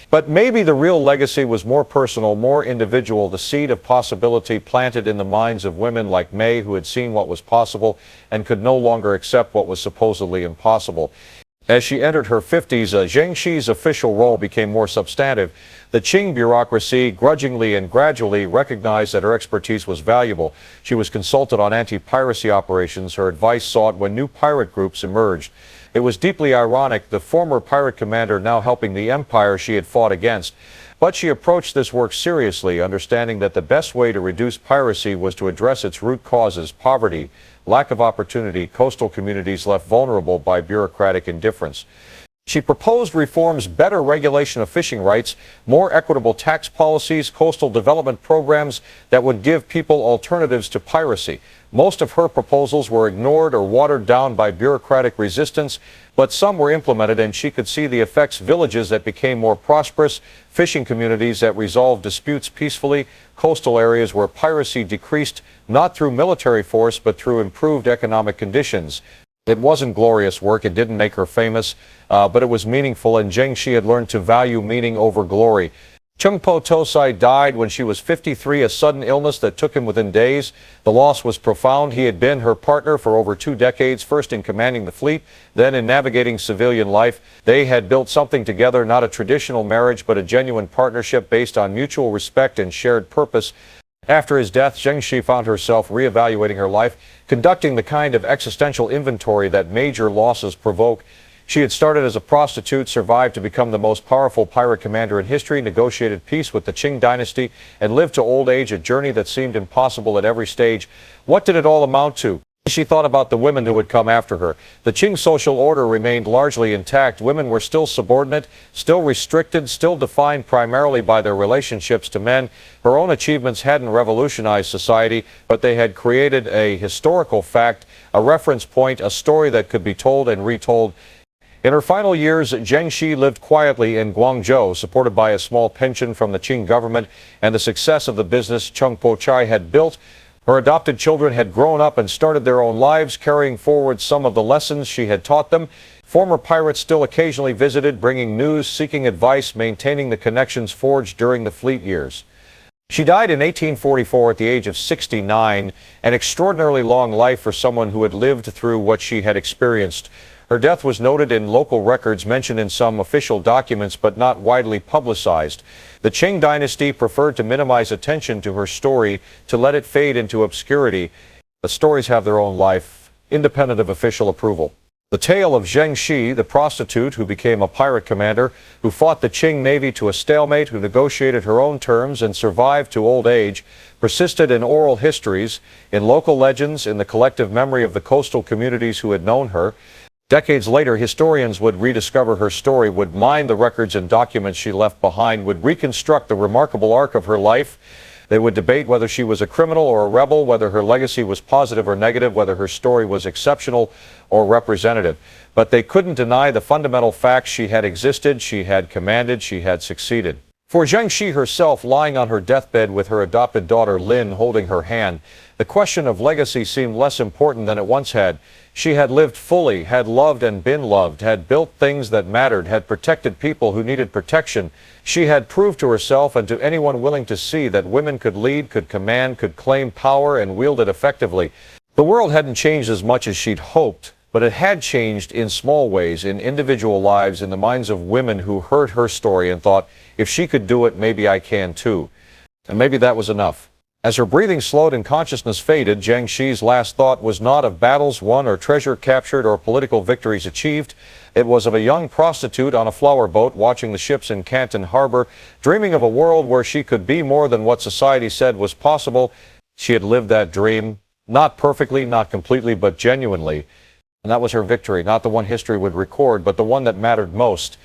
But maybe the real legacy was more personal, more individual, the seed of possibility planted in the minds of women like May, who had seen what was possible and could no longer accept what was supposedly impossible. As she entered her 50s, Zheng Yi's official role became more substantive. The Qing bureaucracy grudgingly and gradually recognized that her expertise was valuable. She was consulted on anti-piracy operations, her advice sought when new pirate groups emerged. It was deeply ironic, the former pirate commander now helping the empire she had fought against. But she approached this work seriously, understanding that the best way to reduce piracy was to address its root causes: poverty, lack of opportunity, coastal communities left vulnerable by bureaucratic indifference. She proposed reforms: better regulation of fishing rights, more equitable tax policies, coastal development programs that would give people alternatives to piracy. Most of her proposals were ignored or watered down by bureaucratic resistance, but some were implemented, and she could see the effects: villages that became more prosperous, fishing communities that resolved disputes peacefully, coastal areas where piracy decreased not through military force but through improved economic conditions. It wasn't glorious work, it didn't make her famous, but it was meaningful, and Zheng Yi had learned to value meaning over glory. Chungpo Tosai died when she was 53, a sudden illness that took him within days. The loss was profound. He had been her partner for over 2 decades, first in commanding the fleet, then in navigating civilian life. They had built something together, not a traditional marriage, but a genuine partnership based on mutual respect and shared purpose. After his death, Zheng Yi found herself reevaluating her life, conducting the kind of existential inventory that major losses provoke. She had started as a prostitute, survived to become the most powerful pirate commander in history, negotiated peace with the Qing Dynasty, and lived to old age, a journey that seemed impossible at every stage. What did it all amount to? She thought about the women who would come after her. The Qing social order remained largely intact. Women were still subordinate, still restricted, still defined primarily by their relationships to men. Her own achievements hadn't revolutionized society, but they had created a historical fact, a reference point, a story that could be told and retold. In her final years, Zheng Yi lived quietly in Guangzhou, supported by a small pension from the Qing government and the success of the business Chungpo Chai had built. Her adopted children had grown up and started their own lives, carrying forward some of the lessons she had taught them. Former pirates still occasionally visited, bringing news, seeking advice, maintaining the connections forged during the fleet years. She died in 1844 at the age of 69, an extraordinarily long life for someone who had lived through what she had experienced. Her death was noted in local records, mentioned in some official documents, but not widely publicized. The Qing Dynasty preferred to minimize attention to her story, to let it fade into obscurity. The stories have their own life, independent of official approval. The tale of Zheng Yi, the prostitute who became a pirate commander, who fought the Qing Navy to a stalemate, who negotiated her own terms and survived to old age, persisted in oral histories, in local legends, in the collective memory of the coastal communities who had known her. Decades later, historians would rediscover her story, would mine the records and documents she left behind, would reconstruct the remarkable arc of her life. They would debate whether she was a criminal or a rebel, whether her legacy was positive or negative, whether her story was exceptional or representative. But they couldn't deny the fundamental facts: she had existed, she had commanded, she had succeeded. For Zheng Yi herself, lying on her deathbed with her adopted daughter Lin holding her hand, The question of legacy seemed less important than it once had. She had lived fully, had loved and been loved, had built things that mattered, had protected people who needed protection. She had proved to herself and to anyone willing to see that women could lead, could command, could claim power and wield it effectively. The world hadn't changed as much as she'd hoped, but it had changed in small ways, in individual lives, in the minds of women who heard her story and thought, if she could do it, maybe I can too. And maybe that was enough. As her breathing slowed and consciousness faded, Zheng Yi's last thought was not of battles won or treasure captured or political victories achieved. It was of a young prostitute on a flower boat watching the ships in Canton Harbor, dreaming of a world where she could be more than what society said was possible. She had lived that dream, not perfectly, not completely, but genuinely. And that was her victory, not the one history would record, but the one that mattered most.